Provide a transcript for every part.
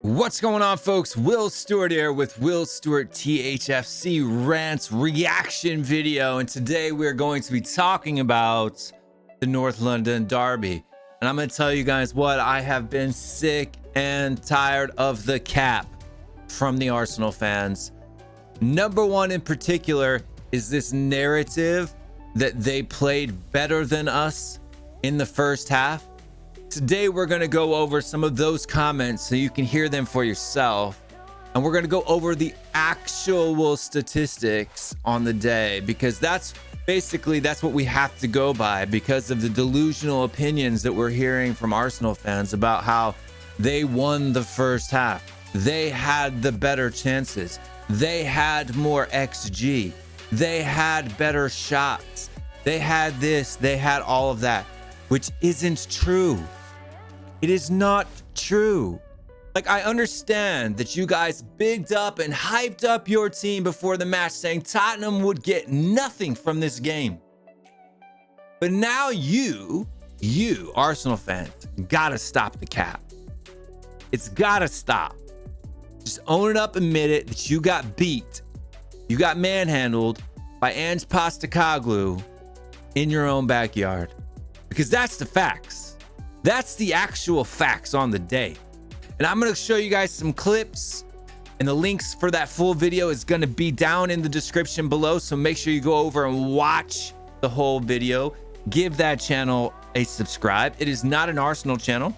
What's going on, folks? Will Stewart here with Will Stewart THFC Rants reaction video, and today we're going to be talking about the North London Derby. And I'm going to tell you guys what, I have been sick and tired of the cap from the Arsenal fans. Number one in particular is this narrative that they played better than us in the first half. Today, we're going to go over some of those comments so you can hear them for yourself. And we're going to go over the actual statistics on the day, because that's what we have to go by because of the delusional opinions that we're hearing from Arsenal fans about how they won the first half. They had the better chances. They had more XG. They had better shots. They had this. They had all of that, which isn't true. It is not true. Like, I understand that you guys bigged up and hyped up your team before the match, saying Tottenham would get nothing from this game. But now you Arsenal fans, gotta stop the cap. It's gotta stop. Just own it up, admit it, that you got beat. You got manhandled by Ange Postecoglou in your own backyard. Because that's the facts. That's the actual facts on the day. And I'm going to show you guys some clips, and the links for that full video is going to be down in the description below. So make sure you go over and watch the whole video. Give that channel a subscribe. It is not an Arsenal channel,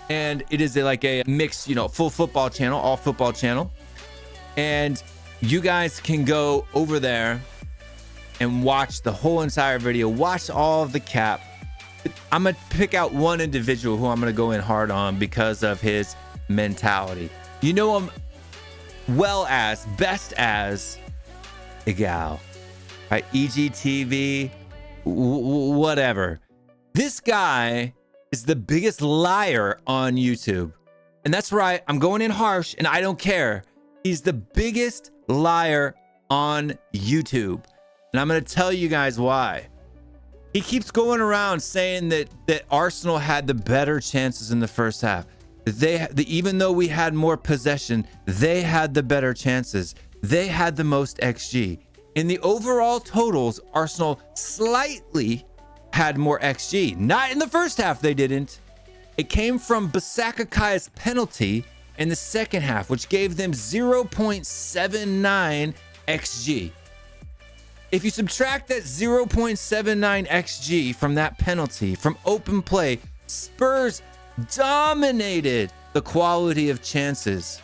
and it is like a mixed, full football channel, all football channel. And you guys can go over there and watch the whole entire video. Watch all of the cap. I'm going to pick out one individual who I'm going to go in hard on because of his mentality. You know him best as Eggo, right? EGTV, whatever. This guy is the biggest liar on YouTube. And that's right, I'm going in harsh and I don't care. He's the biggest liar on YouTube. And I'm going to tell you guys why. He keeps going around saying that Arsenal had the better chances in the first half. Even though we had more possession, they had the better chances. They had the most XG. In the overall totals, Arsenal slightly had more XG. Not in the first half, they didn't. It came from Bisakaka's penalty in the second half, which gave them 0.79 XG. If you subtract that 0.79 XG from that penalty, from open play, Spurs dominated the quality of chances.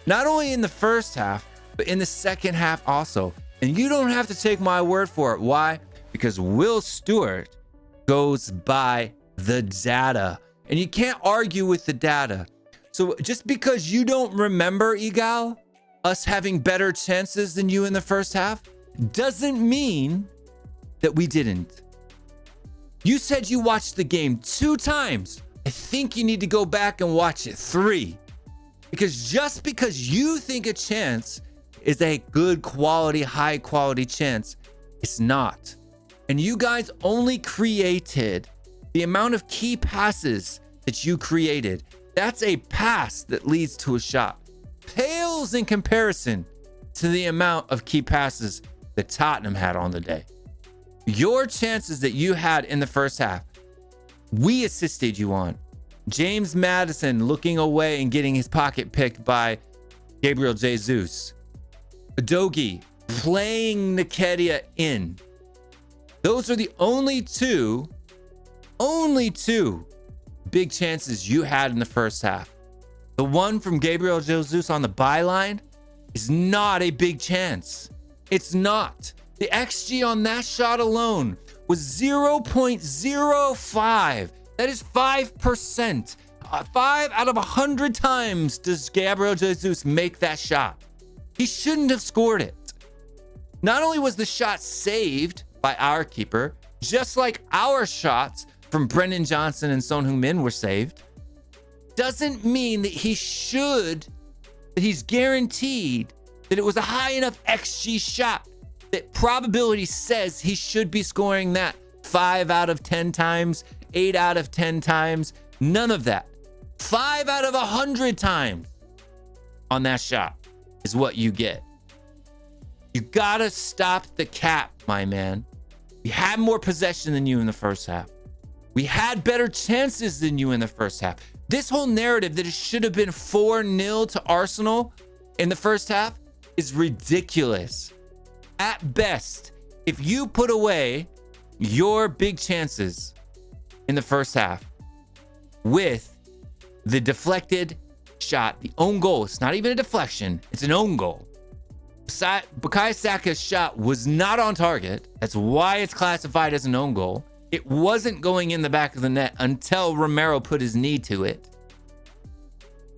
Not only in the first half, but in the second half also. And you don't have to take my word for it. Why? Because Will Stewart goes by the data. And you can't argue with the data. So just because you don't remember, Eggo, us having better chances than you in the first half, doesn't mean that we didn't. You said you watched the game 2 times. I think you need to go back and watch it 3. Because just because you think a chance is a good quality, high quality chance, it's not. And you guys only created the amount of key passes that you created. That's a pass that leads to a shot. Pales in comparison to the amount of key passes that Tottenham had on the day. Your chances that you had in the first half, we assisted you on. James Maddison looking away and getting his pocket picked by Gabriel Jesus. Udogie playing Nketiah in. Those are the only two big chances you had in the first half. The one from Gabriel Jesus on the byline is not a big chance. It's not. The XG on that shot alone was 0.05. That is 5%. 5 out of 100 times does Gabriel Jesus make that shot. He shouldn't have scored it. Not only was the shot saved by our keeper, just like our shots from Brennan Johnson and Son Heung-min were saved, doesn't mean that he's guaranteed that it was a high enough XG shot that probability says he should be scoring that 5 out of 10 times, 8 out of 10 times. None of that. 5 out of 100 times on that shot is what you get. You gotta stop the cap, my man. We had more possession than you in the first half. We had better chances than you in the first half. This whole narrative that it should have been 4-0 to Arsenal in the first half is ridiculous. At best, if you put away your big chances in the first half with the deflected shot, the own goal, it's not even a deflection, it's an own goal. Bukayo Saka's shot was not on target. That's why it's classified as an own goal. It wasn't going in the back of the net until Romero put his knee to it.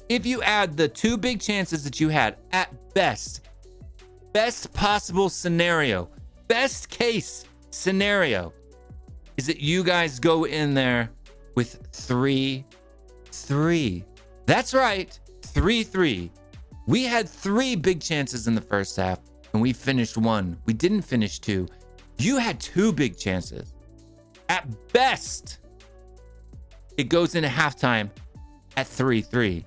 If you add the 2 big chances that you had, at best possible scenario, best case scenario, is that you guys go in there with 3-3. That's right, 3-3. We had 3 big chances in the first half, and we finished 1. We didn't finish 2. You had 2 big chances. At best, it goes into halftime at 3-3.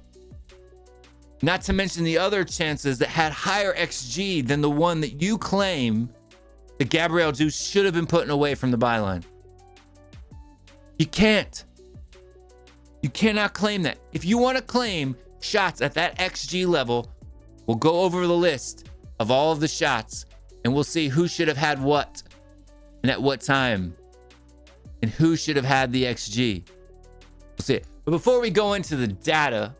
Not to mention the other chances that had higher XG than the one that you claim that Gabriel Jesus should have been putting away from the byline. You can't. You cannot claim that. If you want to claim shots at that XG level, we'll go over the list of all of the shots and we'll see who should have had what and at what time and who should have had the XG. We'll see it. But before we go into the data,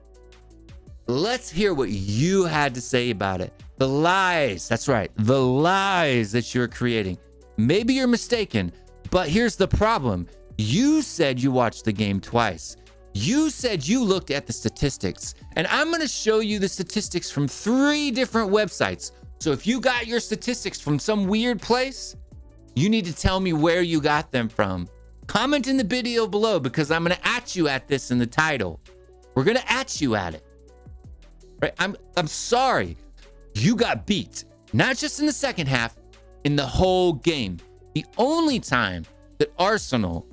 let's hear what you had to say about it. The lies, that's right, the lies that you're creating. Maybe you're mistaken, but here's the problem. You said you watched the game twice. You said you looked at the statistics, and I'm going to show you the statistics from 3 different websites. So if you got your statistics from some weird place, you need to tell me where you got them from. Comment in the video below because I'm going to at you at this in the title. We're going to at you at it. Right? I'm sorry. You got beat. Not just in the second half, in the whole game. The only time that Arsenal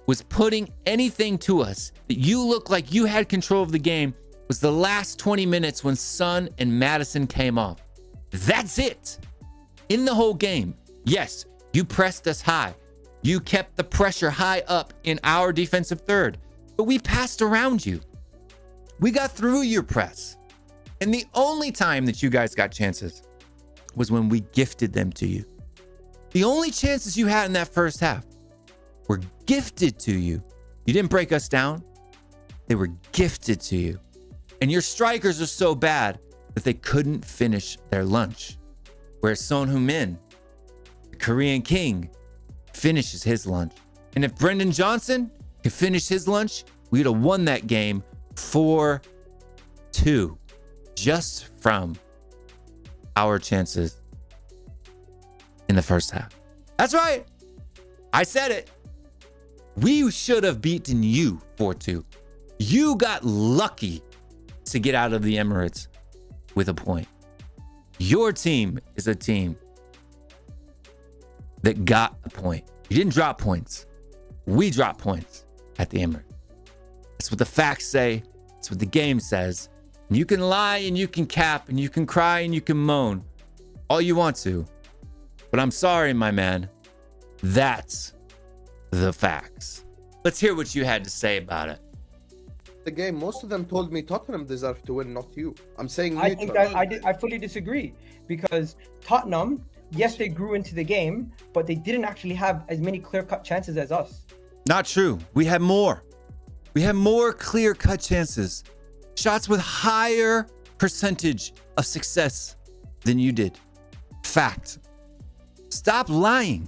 was putting anything to us that you looked like you had control of the game was the last 20 minutes when Son and Maddison came off. That's it. In the whole game. Yes, you pressed us high. You kept the pressure high up in our defensive third, but we passed around you. We got through your press. And the only time that you guys got chances was when we gifted them to you. The only chances you had in that first half were gifted to you. You didn't break us down. They were gifted to you. And your strikers are so bad that they couldn't finish their lunch. Whereas Son Heung-min, the Korean king, finishes his lunch. And if Brendan Johnson could finish his lunch, we'd have won that game 4-2 just from our chances in the first half. That's right. I said it. We should have beaten you 4-2. You got lucky to get out of the Emirates with a point. Your team is a team that got a point. You didn't drop points. We dropped points at the Emirates. That's what the facts say. That's what the game says. And you can lie and you can cap and you can cry and you can moan all you want to. But I'm sorry, my man. That's the facts. Let's hear what you had to say about it. The game, most of them told me Tottenham deserved to win, not you. I'm saying I think that I fully disagree because Tottenham, yes, they grew into the game, but they didn't actually have as many clear-cut chances as us. Not true. We had more. We had more clear-cut chances. Shots with higher percentage of success than you did. Fact. Stop lying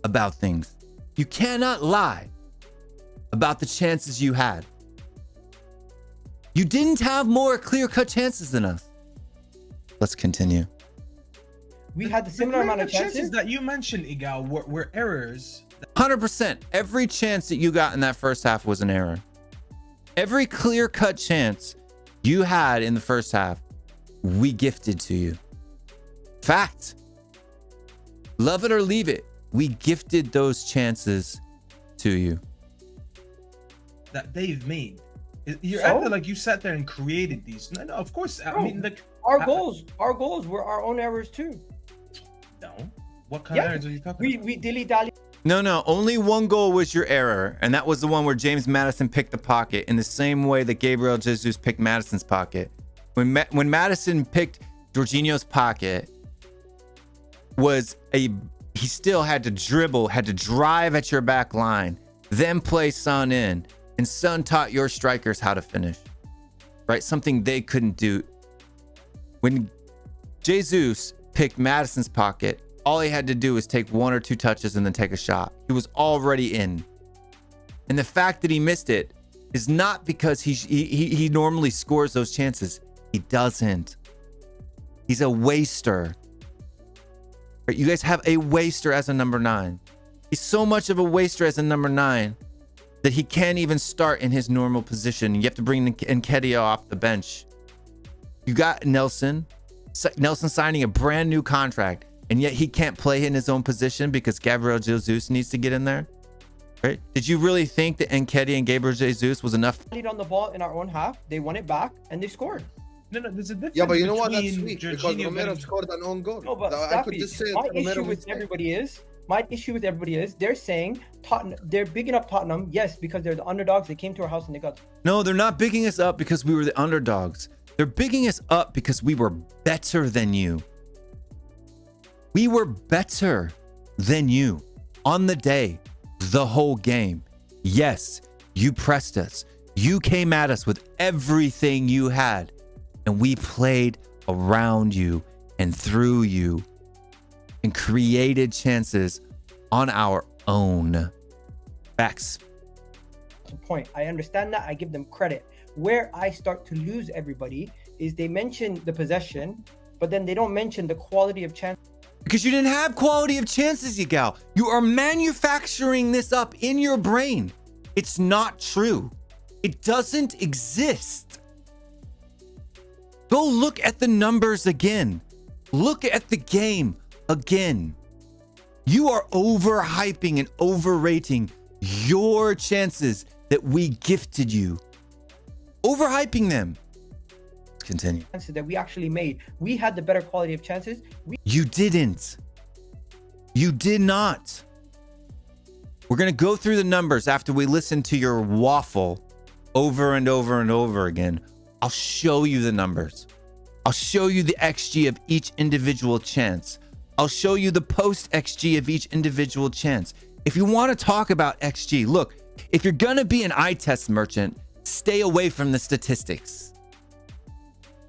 about things. You cannot lie about the chances you had. You didn't have more clear-cut chances than us. Let's continue. We had the similar amount of chances that you mentioned, Eggo, were errors. 100%. Every chance that you got in that first half was an error. Every clear-cut chance you had in the first half, we gifted to you. Fact. Love it or leave it. We gifted those chances to you. That they've made. You're So? acting like you sat there and created these. No, of course. I mean, like Our I- goals were our own errors too. no. What kind of Yeah. errors are you talking about? We dilly-dally. No, only one goal was your error, and that was the one where James Madison picked the pocket in the same way that Gabriel Jesus picked Madison's pocket. When Madison picked Jorginho's pocket, he still had to dribble, had to drive at your back line, then play Son in, and Son taught your strikers how to finish, right? Something they couldn't do. When Jesus picked Madison's pocket, all he had to do was take 1 or 2 touches and then take a shot. He was already in. And the fact that he missed it is not because he normally scores those chances. He doesn't. He's a waster. Right? You guys have a waster as a number 9. He's so much of a waster as a number 9 that he can't even start in his normal position. You have to bring Nketiah off the bench. You got Nelson signing a brand new contract, and yet he can't play in his own position because Gabriel Jesus needs to get in there, right? Did you really think that Nketiah and Gabriel Jesus was enough? Lead on the ball in our own half. They won it back and they scored. No, there's a difference. Yeah, but you know what? That's between sweet because Jorginho Romero getting- scored an own goal. No, but I could Staffy, just say my Romero issue with mistake. everybody is they're saying Tottenham. They're bigging up Tottenham, yes, because they're the underdogs. They came to our house and they got. No, they're not bigging us up because we were the underdogs. They're bigging us up because we were better than you. We were better than you on the day, the whole game. Yes, you pressed us. You came at us with everything you had, and we played around you and through you and created chances on our own. Facts. Point. I understand that. I give them credit. Where I start to lose everybody is they mention the possession, but then they don't mention the quality of chance. Because you didn't have quality of chances, Yigal. You are manufacturing this up in your brain. It's not true. It doesn't exist. Go look at the numbers again. Look at the game again. You are overhyping and overrating your chances that we gifted you. Overhyping them. Let's continue. Chances that we actually made. We had the better quality of chances. You didn't. You did not. We're going to go through the numbers after we listen to your waffle over and over and over again. I'll show you the numbers. I'll show you the XG of each individual chance. I'll show you the post XG of each individual chance. If you want to talk about XG, look, if you're going to be an eye test merchant, stay away from the statistics.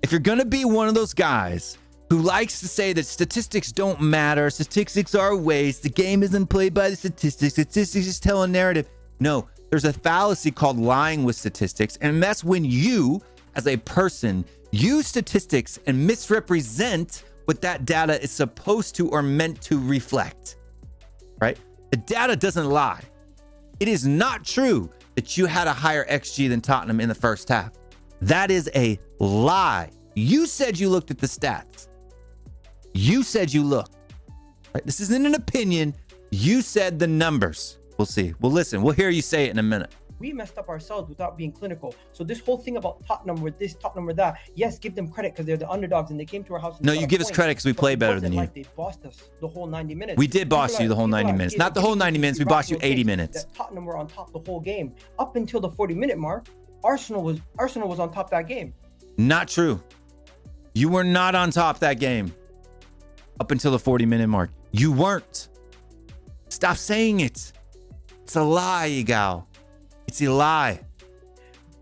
If you're going to be one of those guys who likes to say that statistics don't matter, statistics are waste, the game isn't played by the statistics just tell a narrative. No, there's a fallacy called lying with statistics, and that's when you, as a person, use statistics and misrepresent what that data is supposed to or meant to reflect, right? The data doesn't lie. It is not true that you had a higher XG than Tottenham in the first half. That is a lie. You said you looked at the stats. You said you looked. Right? This isn't an opinion. You said the numbers. We'll see. We'll listen. We'll hear you say it in a minute. We messed up ourselves without being clinical. So this whole thing about Tottenham with this, Tottenham with that, yes, give them credit because they're the underdogs and they came to our house. And No, they got you a give us point. credit because we But play it better wasn't than you. like they bossed us the whole 90 minutes. We did boss you the whole 90 minutes. Not the whole 90 minutes. We bossed you 80 minutes. That Tottenham were on top the whole game. Up until the 40-minute mark, Arsenal was on top that game. Not true. You were not on top that game up until the 40-minute mark. You weren't. Stop saying it. It's a lie, Yigal. It's a lie.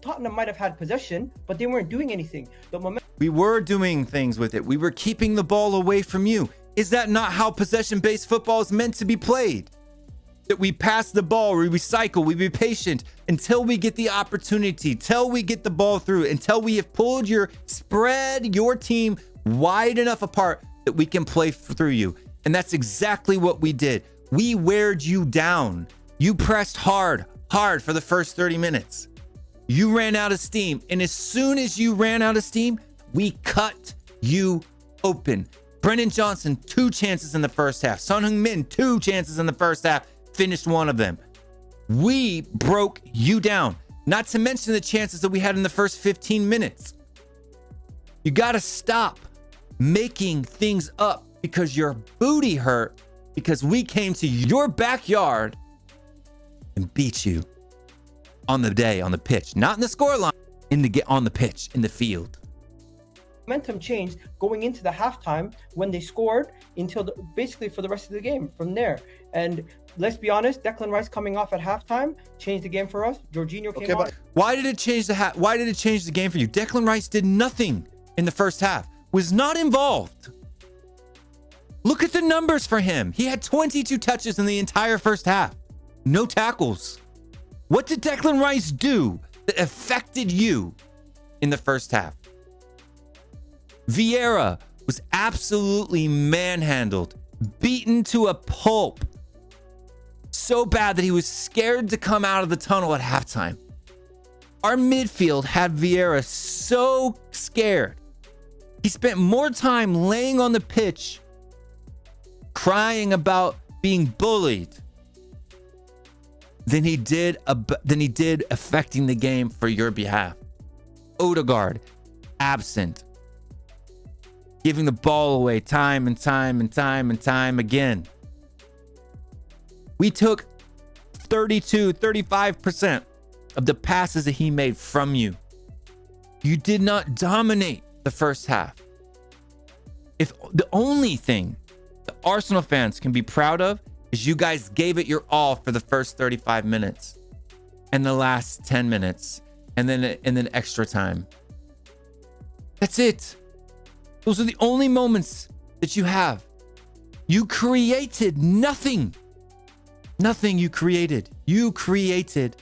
Tottenham might have had possession, but they weren't doing anything. The momentum We were doing things with it. We were keeping the ball away from you. Is that not how possession-based football is meant to be played? That we pass the ball, we recycle, we be patient until we get the opportunity, till we get the ball through, until we have pulled spread your team wide enough apart that we can play through you. And that's exactly what we did. We weared you down. You pressed hard for the first 30 minutes. You ran out of steam. And as soon as you ran out of steam, we cut you open. Brennan Johnson, 2 chances in the first half. Son Heung-min, 2 chances in the first half. Finished one of them. We broke you down. Not to mention the chances that we had in the first 15 minutes. You got to stop making things up because your booty hurt because we came to your backyard and beat you on the day, on the pitch, not in the scoreline, on the pitch, in the field. Momentum changed going into the halftime when they scored until basically for the rest of the game from there. And let's be honest, Declan Rice coming off at halftime changed the game for us. Jorginho came on. Why did it change why did it change the game for you? Declan Rice did nothing in the first half. Was not involved. Look at the numbers for him. He had 22 touches in the entire first half. No tackles. What did Declan Rice do that affected you in the first half? Vieira was absolutely manhandled, beaten to a pulp. So bad that he was scared to come out of the tunnel at halftime. Our midfield had Vieira so scared. He spent more time laying on the pitch, crying about being bullied, than he did affecting the game for your behalf. Odegaard, absent. Giving the ball away time and time again. We took 35% of the passes that he made from you. You did not dominate the first half. If the only thing the Arsenal fans can be proud of is you guys gave it your all for the first 35 minutes and the last 10 minutes and then extra time. That's it. Those are the only moments that you have. You created nothing. Nothing you created. You created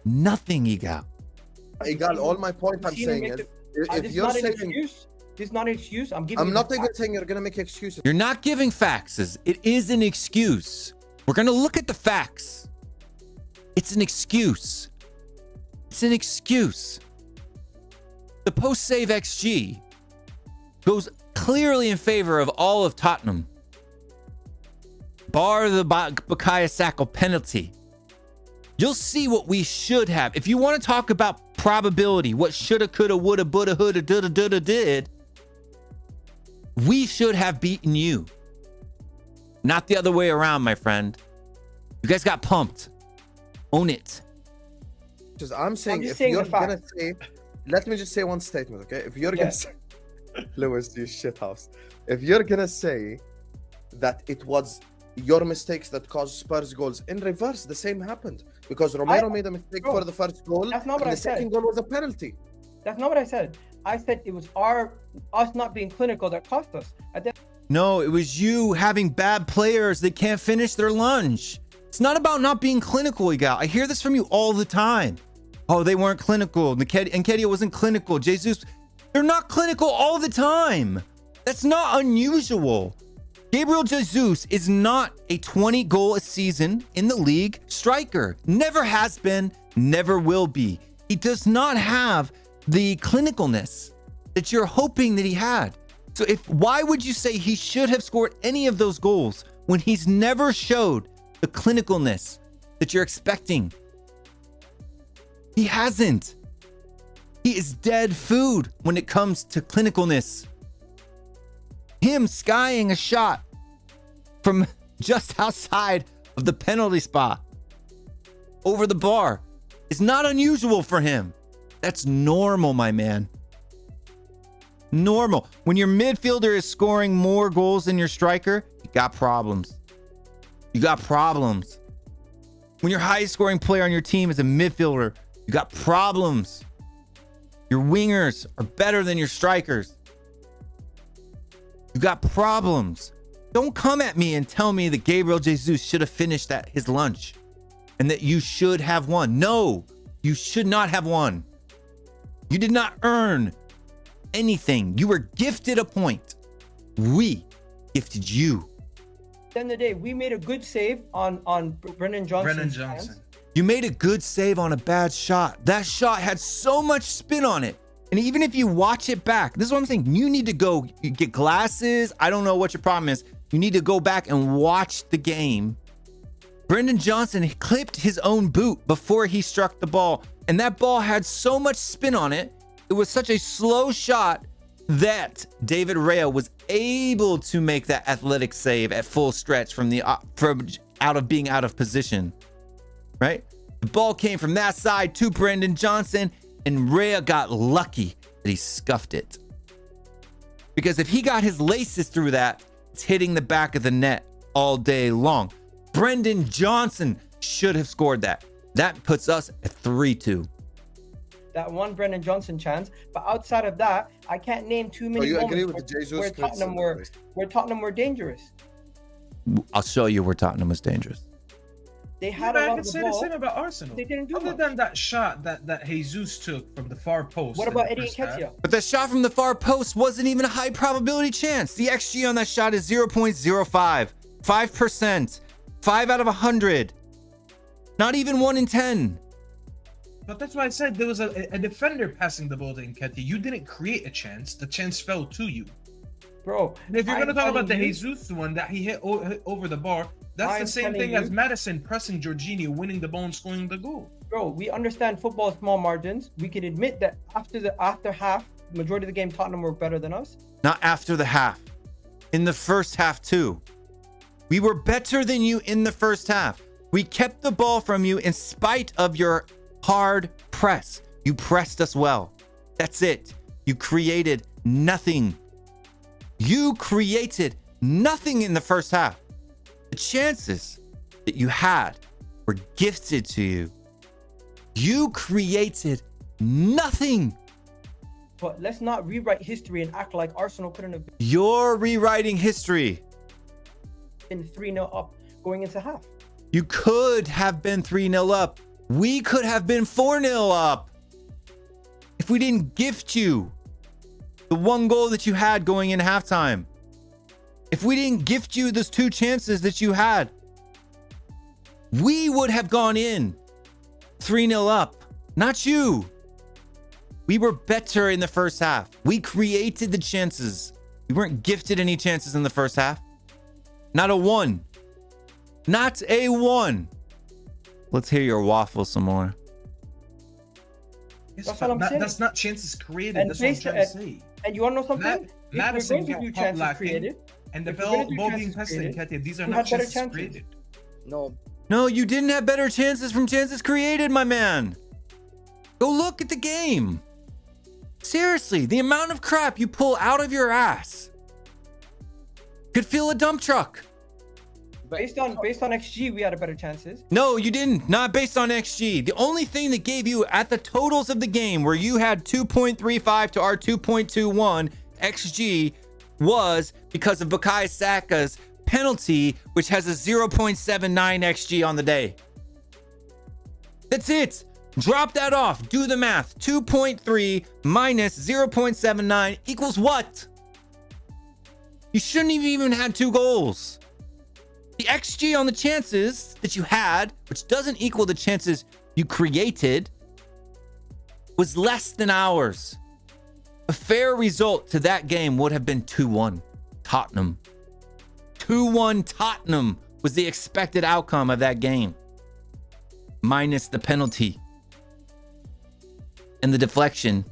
nothing, Eggo. Eggo, all my point I'm saying is, if you're saying... This is not an excuse. I'm not even saying you're going to make excuses. You're not giving facts. It is an excuse. We're going to look at the facts. It's an excuse. It's an excuse. The post-save XG goes clearly in favor of all of Tottenham. Bar the Bukayo Saka penalty. You'll see what we should have. If you want to talk about probability, what shoulda, coulda, woulda, woulda, houlda, dulda, did, we should have beaten you. Not the other way around, my friend. You guys got pumped. Own it. Because I'm saying, if you're going to say... Let me just say one statement, okay? If you're going to say... Lewis, you shithouse. If you're going to say that it was your mistakes that caused Spurs goals, in reverse, the same happened. Because Romero made a mistake for the first goal, that's not what and I the second goal was a penalty. That's not what I said. I said it was us not being clinical that cost us. No, it was you having bad players that can't finish their lunge. It's not about not being clinical, Eggo. I hear this from you all the time. Oh, they weren't clinical. Nketiah wasn't clinical. Jesus, they're not clinical all the time. That's not unusual. Gabriel Jesus is not a 20 goal a season in the league striker. Never has been, never will be. He does not have the clinicalness that you're hoping that he had. So why would you say he should have scored any of those goals when he's never showed the clinicalness that you're expecting? He hasn't. He is dead food when it comes to clinicalness. Him skying a shot from just outside of the penalty spot over the bar is not unusual for him. That's normal, my man. Normal. When your midfielder is scoring more goals than your striker, you got problems. You got problems. When your highest scoring player on your team is a midfielder, you got problems. Your wingers are better than your strikers. You got problems. Don't come at me and tell me that Gabriel Jesus should have finished his lunch and that you should have won. No, you should not have won. You did not earn anything. You were gifted a point. We gifted you. At the end of the day, we made a good save on Brennan Johnson. You made a good save on a bad shot. That shot had so much spin on it. And even if you watch it back, this is what I'm saying. You need to go get glasses. I don't know what your problem is. You need to go back and watch the game. Brendan Johnson clipped his own boot before he struck the ball And that ball had so much spin on it. It was such a slow shot that David Raya was able to make that athletic save at full stretch from being out of position, right? The ball came from that side to Brendan Johnson, and Raya got lucky that he scuffed it. Because if he got his laces through that, it's hitting the back of the net all day long. Brendan Johnson should have scored that. That puts us at 3-2. That one Brendan Johnson chance, but outside of that, I can't name too many moments where Tottenham were dangerous. I'll show you where Tottenham was dangerous. They had a lot of the ball. I can say the same about Arsenal. They didn't do Other much. than that shot that Jesus took from the far post. What about Eddie Nketiah? But the shot from the far post wasn't even a high probability chance. The XG on that shot is 0.05, 5%, 5 out of 100. Not even 1 in 10. But that's why I said there was a defender passing the ball to Nketiah. You didn't create a chance. The chance fell to you. Bro, And if you're going to talk about the Jesus one that he hit over the bar, that's the same thing as Madison pressing Jorginho, winning the ball and scoring the goal. Bro, we understand football small margins. We can admit that after half, majority of the game, Tottenham were better than us. Not after the half. In the first half too. We were better than you in the first half. We kept the ball from you in spite of your hard press. You pressed us well. That's it. You created nothing. You created nothing in the first half. The chances that you had were gifted to you. You created nothing. But let's not rewrite history and act like Arsenal couldn't have You're rewriting history. been 3-0 up going into half. You could have been 3-0 up. We could have been 4-0 up if we didn't gift you the one goal that you had going in halftime. If we didn't gift you those 2 chances that you had, we would have gone in 3-0 up. Not you. We were better in the first half. We created the chances. We weren't gifted any chances in the first half. Not a 1. Not a 1. Let's hear your waffle some more. Yes, That's what I'm saying. That's not chances created. And That's what I'm trying to say. And you want to know something? Madison If we're going to do got chances lacking, created, and the if we're gonna do ball being chances passed to created, Nketiah. These are who not had better chances chances? created. No, you didn't have better chances from chances created, my man. Go look at the game. Seriously, the amount of crap you pull out of your ass could fill a dump truck. based on XG, we had a better chances. No, you didn't. Not based on XG. The only thing that gave you at the totals of the game where you had 2.35 to our 2.21 XG was because of Bukayo Saka's penalty, which has a 0.79 XG on the day. That's it. Drop that off. Do the math. 2.3 minus 0.79 equals what? You shouldn't have even had 2 goals. The XG on the chances that you had, which doesn't equal the chances you created, was less than ours. A fair result to that game would have been 2-1 Tottenham. 2-1 Tottenham was the expected outcome of that game, minus the penalty and the deflection.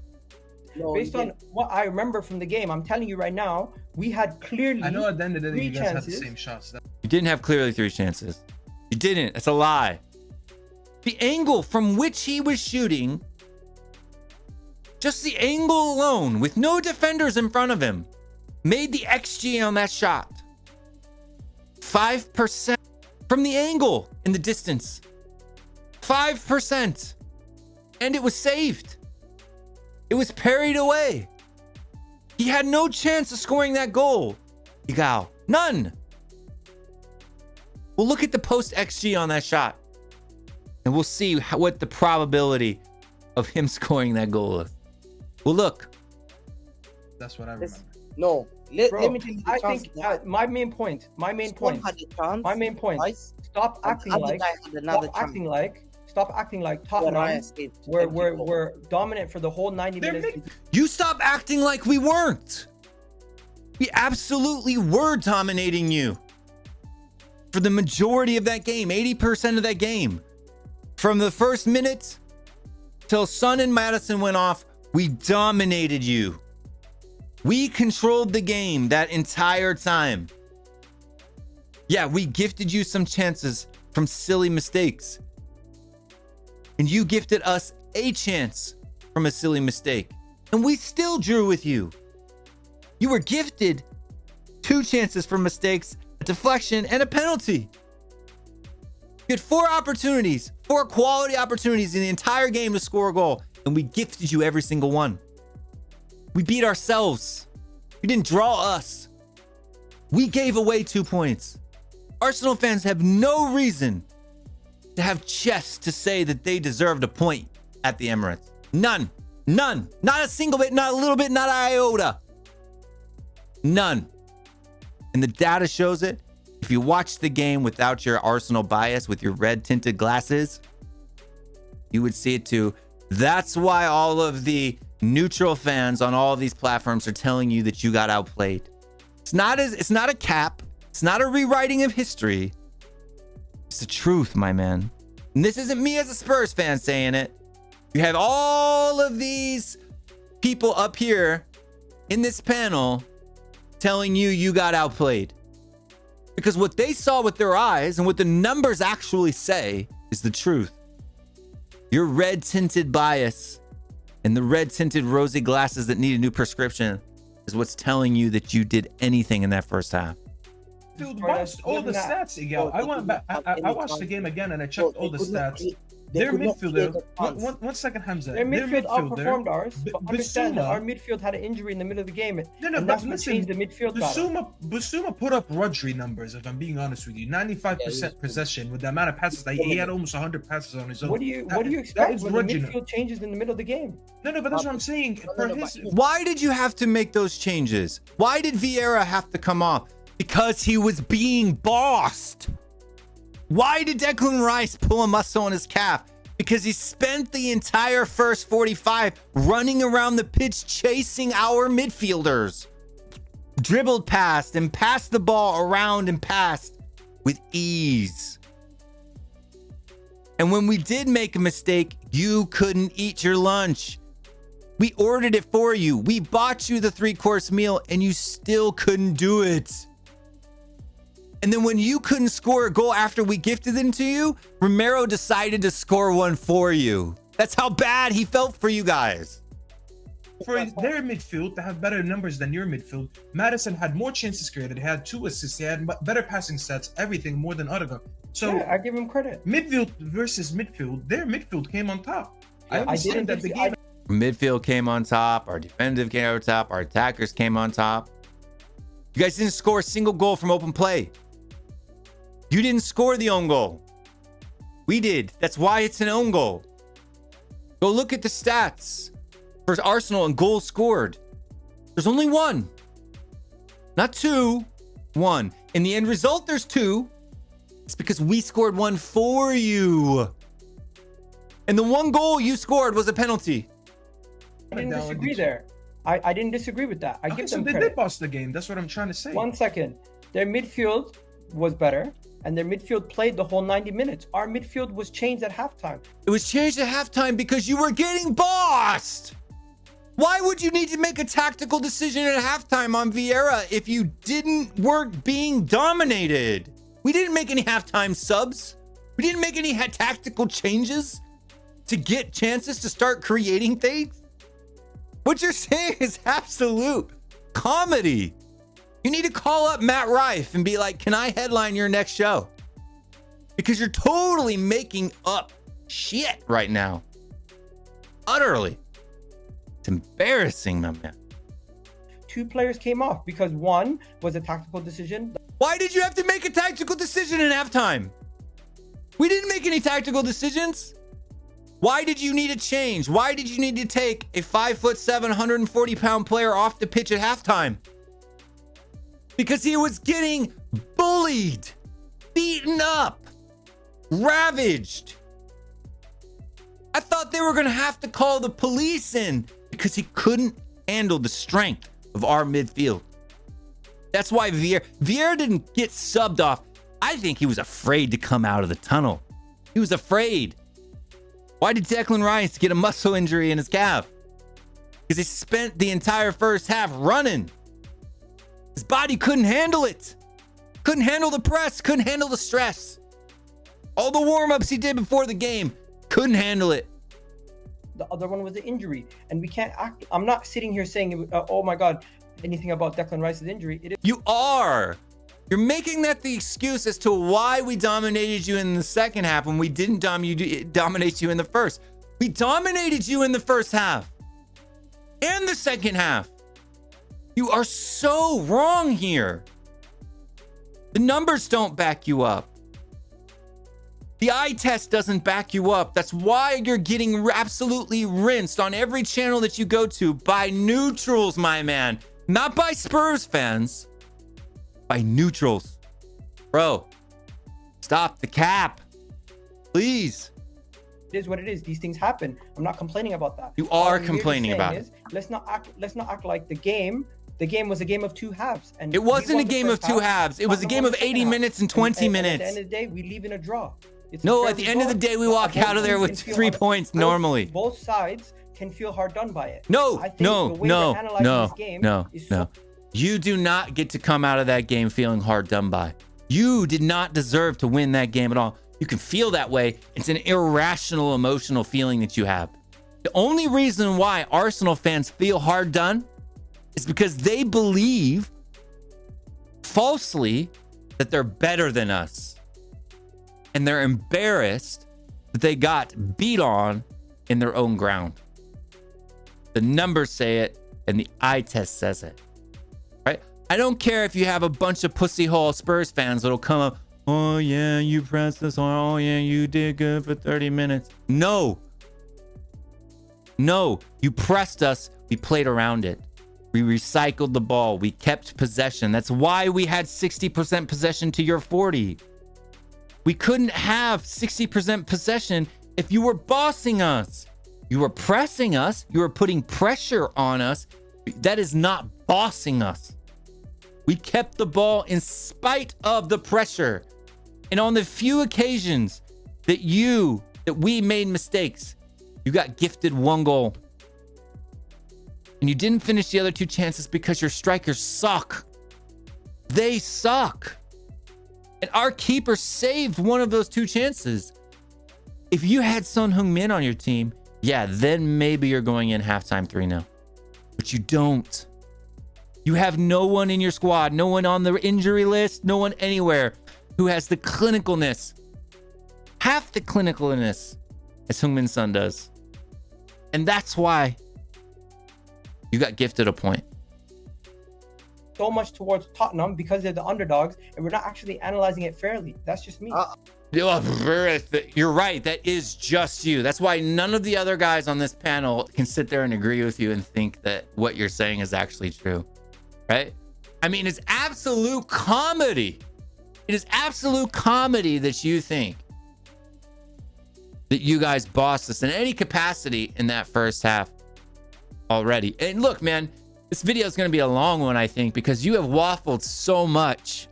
Based on what I remember from the game, I'm telling you right now, we had clearly. I know at the end of the day, you 3 guys chances. had the same shots. You didn't have clearly 3 chances. You didn't. It's a lie. The angle from which he was shooting, just the angle alone, with no defenders in front of him, made the XG on that shot 5% from the angle in the distance. 5%. And it was saved. It was parried away. He had no chance of scoring that goal. Eggo. None. We'll look at the post XG on that shot, and we'll see what the probability of him scoring that goal is. We'll look. That's what I remember. No, Bro, let me tell you the I chance think that my main point. Spawn had a chance. My main point. Twice, Stop and acting other like. guy had another Stop chance. acting like where Tottenham Raya saved empty goal. were dominant for the whole 90 They're minutes. You stop acting like we weren't. We absolutely were dominating you for the majority of that game, 80% of that game. From the first minute Till Son and Madison went off, we dominated you. We controlled the game that entire time. Yeah, we gifted you some chances from silly mistakes. And you gifted us a chance from a silly mistake. And we still drew with you. You were gifted 2 chances for mistakes, a deflection, and a penalty. You had 4 opportunities, 4 quality opportunities in the entire game to score a goal, and we gifted you every single one. We beat ourselves. We didn't draw us. We gave away 2 points. Arsenal fans have no reason to have chest to say that they deserved a point at the Emirates. None. None. Not a single bit, not a little bit, not an iota. None. And the data shows it. If you watch the game without your Arsenal bias, with your red tinted glasses, you would see it too. That's why all of the neutral fans on all of these platforms are telling you that you got outplayed. It's not a cap. It's not a rewriting of history. It's the truth, my man. And this isn't me as a Spurs fan saying it. You have all of these people up here in this panel telling you you got outplayed. Because what they saw with their eyes and what the numbers actually say is the truth. Your red tinted bias and the red tinted rosy glasses that need a new prescription is what's telling you that you did anything in that first half. Dude, watched all the stats, Eggo. I went back. I watched the game again and I checked all the stats. Their midfielder. One second, Hamza. Their midfield outperformed ours. But understand that our midfield had an injury in the middle of the game. No, but listen, the midfield Basuma put up Rodri numbers, if I'm being honest with you. 95% possession with the amount of passes that he had, almost 100 passes on his own. What do you expect when the midfield changes in the middle of the game? No, but that's what I'm saying. Why did you have to make those changes? Why did Vieira have to come off? Because he was being bossed. Why did Declan Rice pull a muscle on his calf? Because he spent the entire first 45 running around the pitch chasing our midfielders. Dribbled past and passed the ball around and past with ease. And when we did make a mistake, you couldn't eat your lunch. We ordered it for you. We bought you the 3-course meal and you still couldn't do it. And then when you couldn't score a goal after we gifted them to you, Romero decided to score one for you. That's how bad he felt for you guys. For their midfield to have better numbers than your midfield, Madison had more chances created. He had 2 assists. He had better passing stats, everything more than Odegaard. So yeah, I give him credit. Midfield versus midfield, their midfield came on top. I understand that the game. Midfield came on top. Our defensive came on top. Our attackers came on top. You guys didn't score a single goal from open play. You didn't score the own goal. We did. That's why it's an own goal. Go look at the stats for Arsenal and goals scored. There's only 1. Not 2. 1. In the end result, there's 2. It's because we scored 1 for you. And the 1 goal you scored was a penalty. I didn't disagree there. I didn't disagree with that. I give them credit. They did boss the game. That's what I'm trying to say. 1 second. Their midfield was better. And their midfield played the whole 90 minutes. Our midfield was changed at halftime. It was changed at halftime because you were getting bossed. Why would you need to make a tactical decision at halftime on Vieira if you weren't being dominated? We didn't make any halftime subs. We didn't make any tactical changes to get chances to start creating things. What you're saying is absolute comedy. You need to call up Matt Rife and be like, can I headline your next show? Because you're totally making up shit right now. Utterly. It's embarrassing, my man. 2 players came off because 1 was a tactical decision. Why did you have to make a tactical decision in halftime? We didn't make any tactical decisions. Why did you need a change? Why did you need to take a 5'7", 140-pound player off the pitch at halftime? Because he was getting bullied, beaten up, ravaged. I thought they were going to have to call the police in because he couldn't handle the strength of our midfield. That's why Vieira didn't get subbed off. I think he was afraid to come out of the tunnel. He was afraid. Why did Declan Rice get a muscle injury in his calf? Because he spent the entire first half running. His body couldn't handle it. Couldn't handle the press. Couldn't handle the stress. All the warm-ups he did before the game, couldn't handle it. The other one was the injury. And we can't act. I'm not sitting here saying, oh my God, anything about Declan Rice's injury. You are. You're making that the excuse as to why we dominated you in the second half when we didn't dominate you in the first. We dominated you in the first half and the second half. You are so wrong here. The numbers don't back you up. The eye test doesn't back you up. That's why you're getting absolutely rinsed on every channel that you go to by neutrals, my man. Not by Spurs fans. By neutrals. Bro, stop the cap. Please. It is what it is. These things happen. I'm not complaining about that. You are complaining about it. Let's not act like the game was a game of two halves. And it wasn't a game of two halves. It was a game of 80 minutes and 20 minutes. At the end of the day, we leave in a draw. No, at the end of the day, we walk out of there with 3 points normally. Both sides can feel hard done by it. No. You do not get to come out of that game feeling hard done by. You did not deserve to win that game at all. You can feel that way. It's an irrational emotional feeling that you have. The only reason why Arsenal fans feel hard done is because they believe falsely that they're better than us. And they're embarrassed that they got beat on in their own ground. The numbers say it and the eye test says it. Right? I don't care if you have a bunch of pussy hole Spurs fans that'll come up, oh yeah, you pressed us on, oh yeah, you did good for 30 minutes. No, you pressed us, we played around it. We recycled the ball, we kept possession. That's why we had 60% possession to your 40. We couldn't have 60% possession if you were bossing us. You were pressing us. You were putting pressure on us. That is not bossing us. We kept the ball in spite of the pressure. And on the few occasions that we made mistakes, you got gifted 1 goal. And you didn't finish the other 2 chances because your strikers suck. They suck. And our keeper saved one of those 2 chances. If you had Son Heung-min on your team, yeah, then maybe you're going in halftime 3-0. But you don't. You have no one in your squad, no one on the injury list, no one anywhere who has the clinicalness, half the clinicalness as Heung-min Son does. And that's why you got gifted a point. So much towards Tottenham because they're the underdogs and we're not actually analyzing it fairly. That's just me. You're right. That is just you. That's why none of the other guys on this panel can sit there and agree with you and think that what you're saying is actually true. Right? I mean, it's absolute comedy. It is absolute comedy that you think that you guys bossed us in any capacity in that first half already. And look, man, this video is going to be a long one, I think, because you have waffled so much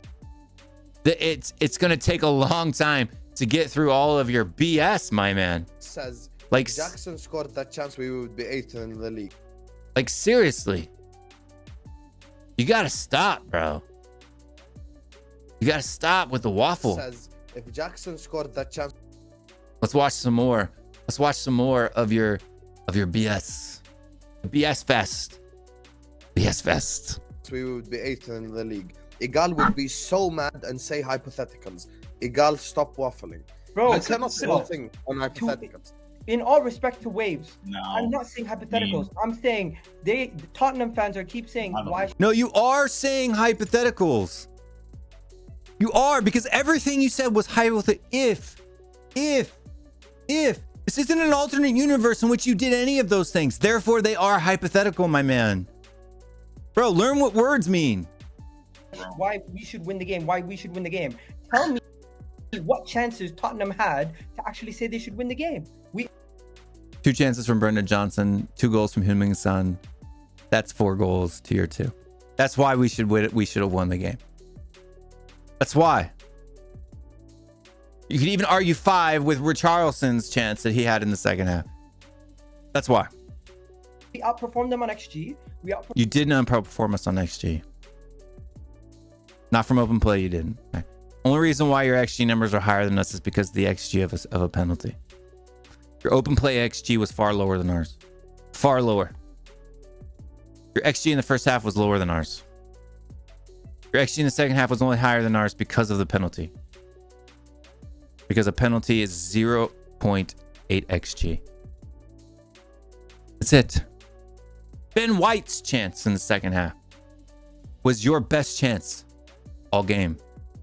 that it's going to take a long time to get through all of your BS, my man. Says like Jackson scored that chance, we would be 8th in the league. Like seriously, you got to stop, bro. You got to stop with the waffle. Says if Jackson scored that chance. Let's watch some more. Let's watch some more of your BS. BS fest. BS fest. We would be 8th in the league. Igal would be so mad and say hypotheticals. Igal, stop waffling. Bro, I cannot say nothing on hypotheticals. In all respect to Waves, No. I'm not saying hypotheticals. I'm saying Tottenham fans keep saying why. No, you are saying hypotheticals. You are, because everything you said was hypothetical. If this isn't an alternate universe in which you did any of those things, therefore they are hypothetical, my man. Bro, learn what words mean. Why we should win the game. Why we should win the game. Tell me what chances Tottenham had to actually say they should win the game. 2 chances from Brendan Johnson, 2 goals from Heung-min Son. That's 4 goals to your 2. That's why we should win it. We should have won the game. That's why. You could even argue 5 with Richarlison's chance that he had in the second half. That's why. We outperformed them on XG. You did not outperform us on XG. Not from open play, you didn't. Okay. Only reason why your XG numbers are higher than us is because of the XG of a penalty. Your open play XG was far lower than ours. Far lower. Your XG in the first half was lower than ours. Your XG in the second half was only higher than ours because of the penalty. Because a penalty is 0.8 XG. That's it. Ben White's chance in the second half was your best chance all game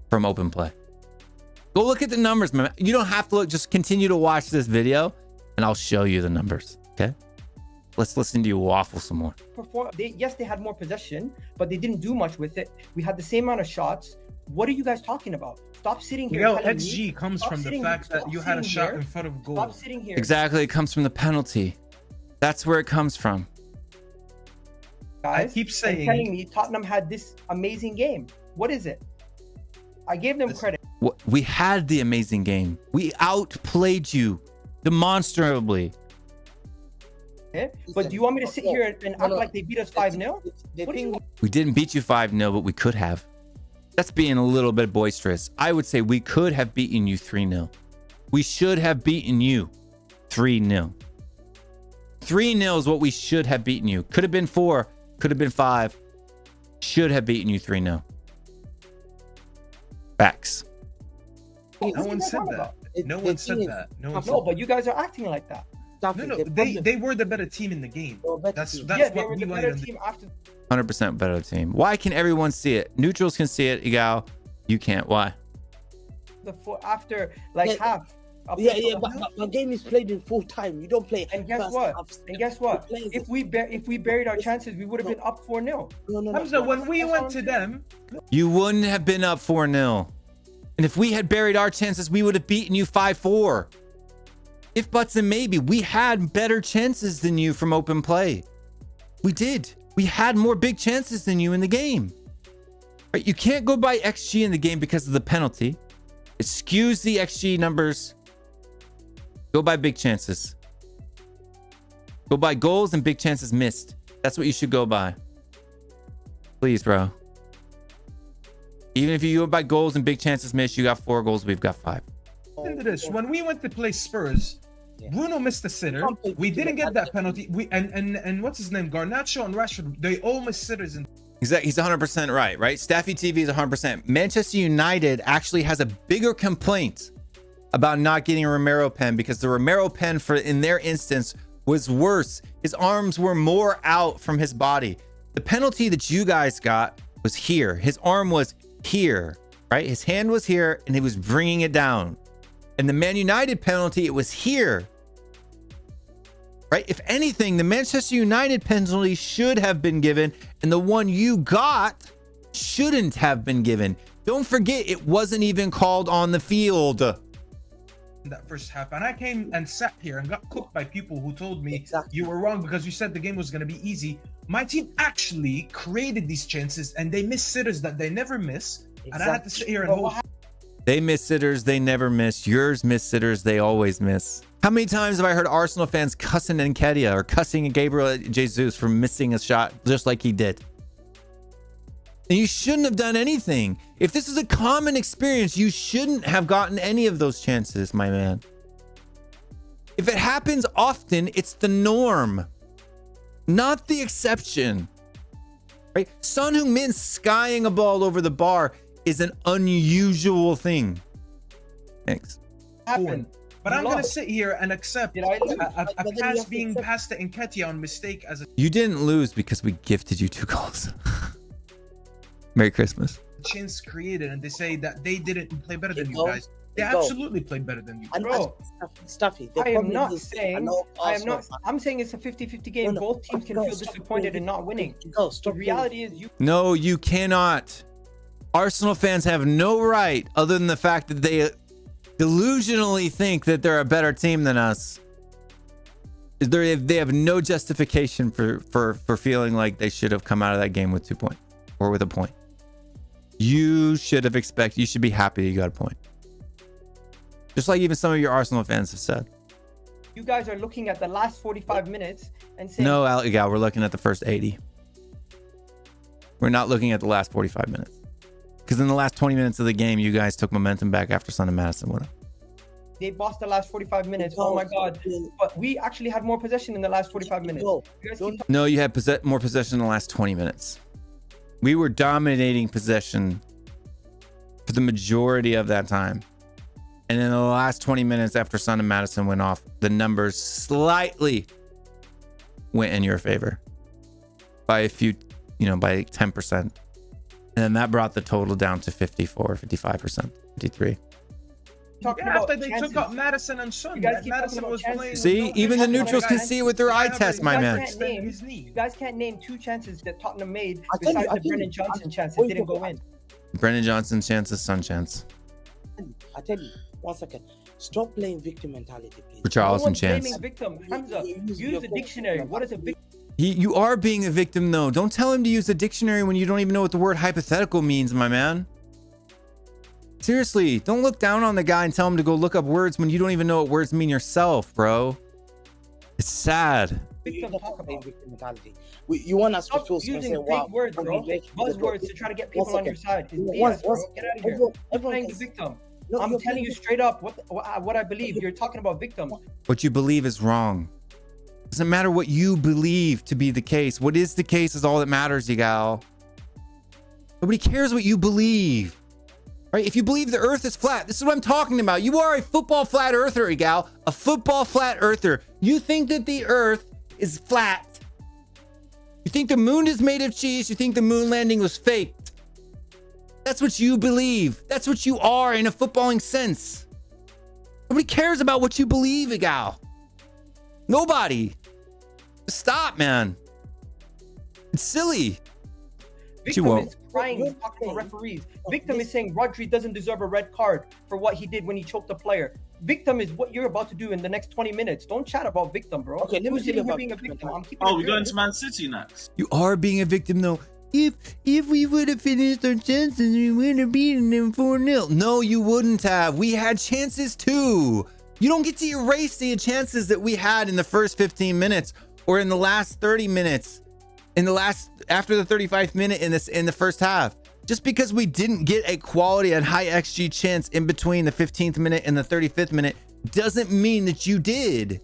from open play. Go look at the numbers, man. You don't have to look. Just continue to watch this video and I'll show you the numbers. Okay? Let's listen to you waffle some more. Yes, they had more possession, but they didn't do much with it. We had the same amount of shots. What are you guys talking about? Stop sitting here. XG comes from the fact that you had a shot in front of goal. Stop sitting here. Exactly. It comes from the penalty. That's where it comes from. Guys, I keep saying, telling me Tottenham had this amazing game. What is it? I gave them credit. We had the amazing game. We outplayed you demonstrably. Okay? But do you want me to sit here and act like they beat us 5-0? We didn't beat you 5-0, but we could have. That's being a little bit boisterous. I would say we could have beaten you 3-0. We should have beaten you 3-0. 3-0 is what we should have beaten you. Could have been 4, could have been 5. Should have beaten you 3-0. Facts. No one said that. No one said that. No, but you guys are acting like that. No, they were the better team in the game. That's yeah, they what were we the better team after. 100% better team. Why can everyone see it? Neutrals can see it. Egal, you can't. Why? After like half. But my game is played in full time. You don't play. And guess what? If we buried our chances, we would have been up 4-0. No. When we went to them, you wouldn't have been up 4-0. And if we had buried our chances, we would have beaten you 5-4. If buts and maybe, we had better chances than you from open play. We did. We had more big chances than you in the game. Right? You can't go by XG in the game because of the penalty. It skews the XG numbers. Go by big chances. Go by goals and big chances missed. That's what you should go by. Please, bro. Even if you go by goals and big chances missed, you got 4 goals, we've got 5. Listen to this. When we went to play Spurs, Bruno missed a sitter. We didn't get that penalty. And what's his name? Garnacho and Rashford, they all missed sitters. He's 100% right? Staffy TV is 100%. Manchester United actually has a bigger complaint about not getting a Romero pen because the Romero pen in their instance was worse. His arms were more out from his body. The penalty that you guys got was here. His arm was here, right? His hand was here and he was bringing it down. And the Man United penalty, it was here, right? If anything, the Manchester United penalty should have been given and the one you got shouldn't have been given. Don't forget, it wasn't even called on the field. That first half, and I came and sat here and got cooked by people who told me you were wrong because you said the game was going to be easy. My team actually created these chances and they missed sitters that they never miss. And I had to sit here and hold. They miss sitters, they never miss. Yours miss sitters, they always miss. How many times have I heard Arsenal fans cussing Nketiah or cussing Gabriel Jesus for missing a shot just like he did? And you shouldn't have done anything. If this is a common experience, you shouldn't have gotten any of those chances, my man. If it happens often, it's the norm, not the exception. Right? Son Heung-min skying a ball over the bar is an unusual thing. Thanks. But I'm going to sit here and accept a pass being passed to Nketiah on mistake as a... You didn't lose because we gifted you 2 goals. Merry Christmas. Chance created, and they say that they didn't play better than you guys. They absolutely played better than you. Bro, Stuffy. I am not saying. I'm saying it's a 50-50 game. Both teams can feel disappointed in not winning. The reality is you. No, you cannot. Arsenal fans have no right, other than the fact that they delusionally think that they're a better team than us. They have no justification for feeling like they should have come out of that game with 2 points or with a point. You should be happy you got a point. Just like even some of your Arsenal fans have said. You guys are looking at the last 45 minutes and saying, No, Gal, we're looking at the first 80. We're not looking at the last 45 minutes. Because in the last 20 minutes of the game, you guys took momentum back after Son and Madison went up. they lost the last 45 minutes. Oh my God. But we actually had more possession in the last 45 minutes. You guys keep No, you had more possession in the last 20 minutes. We were dominating possession for the majority of that time. And in the last 20 minutes after Son and Madison went off, the numbers slightly went in your favor by a few, by 10%. And then that brought the total down to 54, 55%, 53. After they took out Madison and Son, Madison was playing. See, even the neutrals can see it with their eye test, my man. You guys can't name 2 chances that Tottenham made besides the Brennan Johnson chance that didn't go in. Brennan Johnson's chance is Son chance. I tell you, 1 second. Stop playing victim mentality, please. For Charleston chance. Blaming victim. Hamza, use the dictionary. What is a victim? You are being a victim, though. Don't tell him to use the dictionary when you don't even know what the word hypothetical means, my man. Seriously, don't look down on the guy and tell him to go look up words when you don't even know what words mean yourself, bro. It's sad. Victim mentality. You want us to feel using fake words, bro. Buzzwords to try to get people on your side. It's BS, bro. Get out of here. You're playing the victim. I'm telling you straight up what I believe. You're talking about victim. What you believe is wrong. Doesn't matter what you believe to be the case. What is the case is all that matters, you gal. Nobody cares what you believe. Right? If you believe the earth is flat, this is what I'm talking about. You are a football flat earther, you gal. A football flat earther. You think that the earth is flat. You think the moon is made of cheese. You think the moon landing was faked. That's what you believe. That's what you are in a footballing sense. Nobody cares about what you believe, you gal. Nobody. Stop, man. It's silly. Victim is crying. He's talking about referees. Victim is saying Rodri doesn't deserve a red card for what he did when he choked the player. Victim is what you're about to do in the next 20 minutes. Don't chat about victim, bro. Okay, let me tell you about being a victim. We're going to Man City next. You are being a victim, though. If we would have finished our chances, we would have beaten them 4-0. No, you wouldn't have. We had chances too. You don't get to erase the chances that we had in the first 15 minutes or in the last 30 minutes, after the 35th minute in the first half. Just because we didn't get a quality and high XG chance in between the 15th minute and the 35th minute doesn't mean that you did.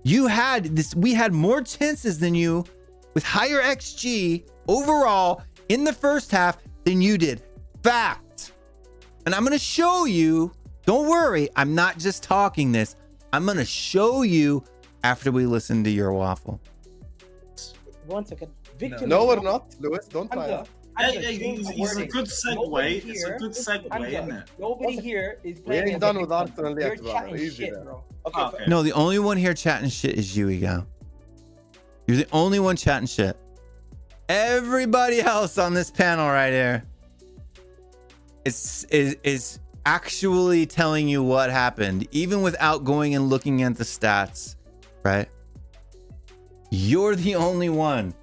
We had more chances than you with higher XG overall in the first half than you did. Fact. And I'm going to show you. Don't worry, I'm not just talking this. I'm going to show you after we listen to your waffle. 1 second. Victim no, we're not. Lewis, don't try that. It's a good segue. It's a good segue, isn't it? Nobody here is playing. We ain't done with Arsenal yet, brother. Easy shit, bro. Okay. No, the only one here chatting shit is you, Eggo. You're the only one chatting shit. Everybody else on this panel right here is actually telling you what happened, even without going and looking at the stats, right? You're the only one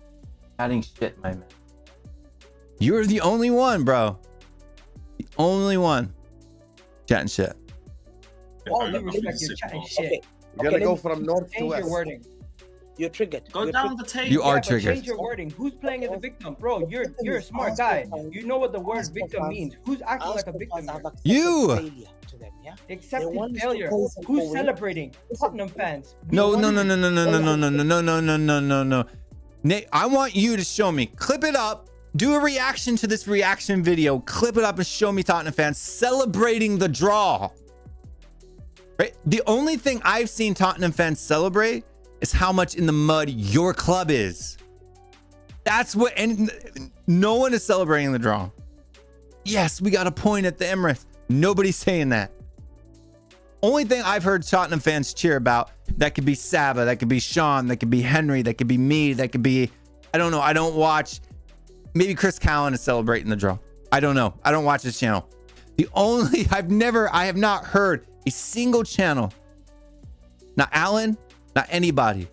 chatting shit, my man. You're the only one, bro. The only one chatting shit. All due respect, you're chatting shit. You're gonna go from north to Change west. your wording. You're triggered. Go down the table. You are triggered. Change your wording. Who's playing as a victim, bro? You're a smart guy. You know what the word victim means. Who's acting like a victim? You. Accepted failure. Who's celebrating? Tottenham fans. No. Nate, I want you to show me. Clip it up. Do a reaction to this reaction video. Clip it up and show me Tottenham fans celebrating the draw. Right? The only thing I've seen Tottenham fans celebrate is how much in the mud your club is. That's what, and no one is celebrating the draw. Yes, we got a point at the Emirates. Nobody's saying that. Only thing I've heard Tottenham fans cheer about, that could be Saba, that could be Sean, that could be Henry, that could be me, that could be, I don't know. I don't watch. Maybe Chris Callan is celebrating the draw. I don't know. I don't watch this channel. I have not heard a single channel, not Alan, not anybody,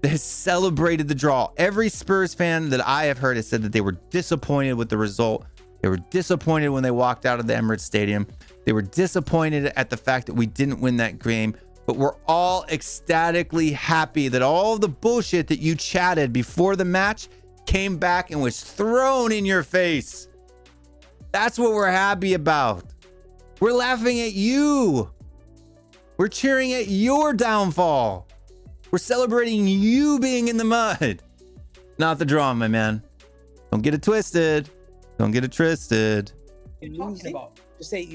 that has celebrated the draw. Every Spurs fan that I have heard has said that they were disappointed with the result They were disappointed when they walked out of the Emirates Stadium. They were disappointed at the fact that we didn't win that game. But we're all ecstatically happy that all the bullshit that you chatted before the match came back and was thrown in your face. That's what we're happy about. We're laughing at you. We're cheering at your downfall. We're celebrating you being in the mud. Not the draw, my man. Don't get it twisted. Don't get it twisted. Losing to say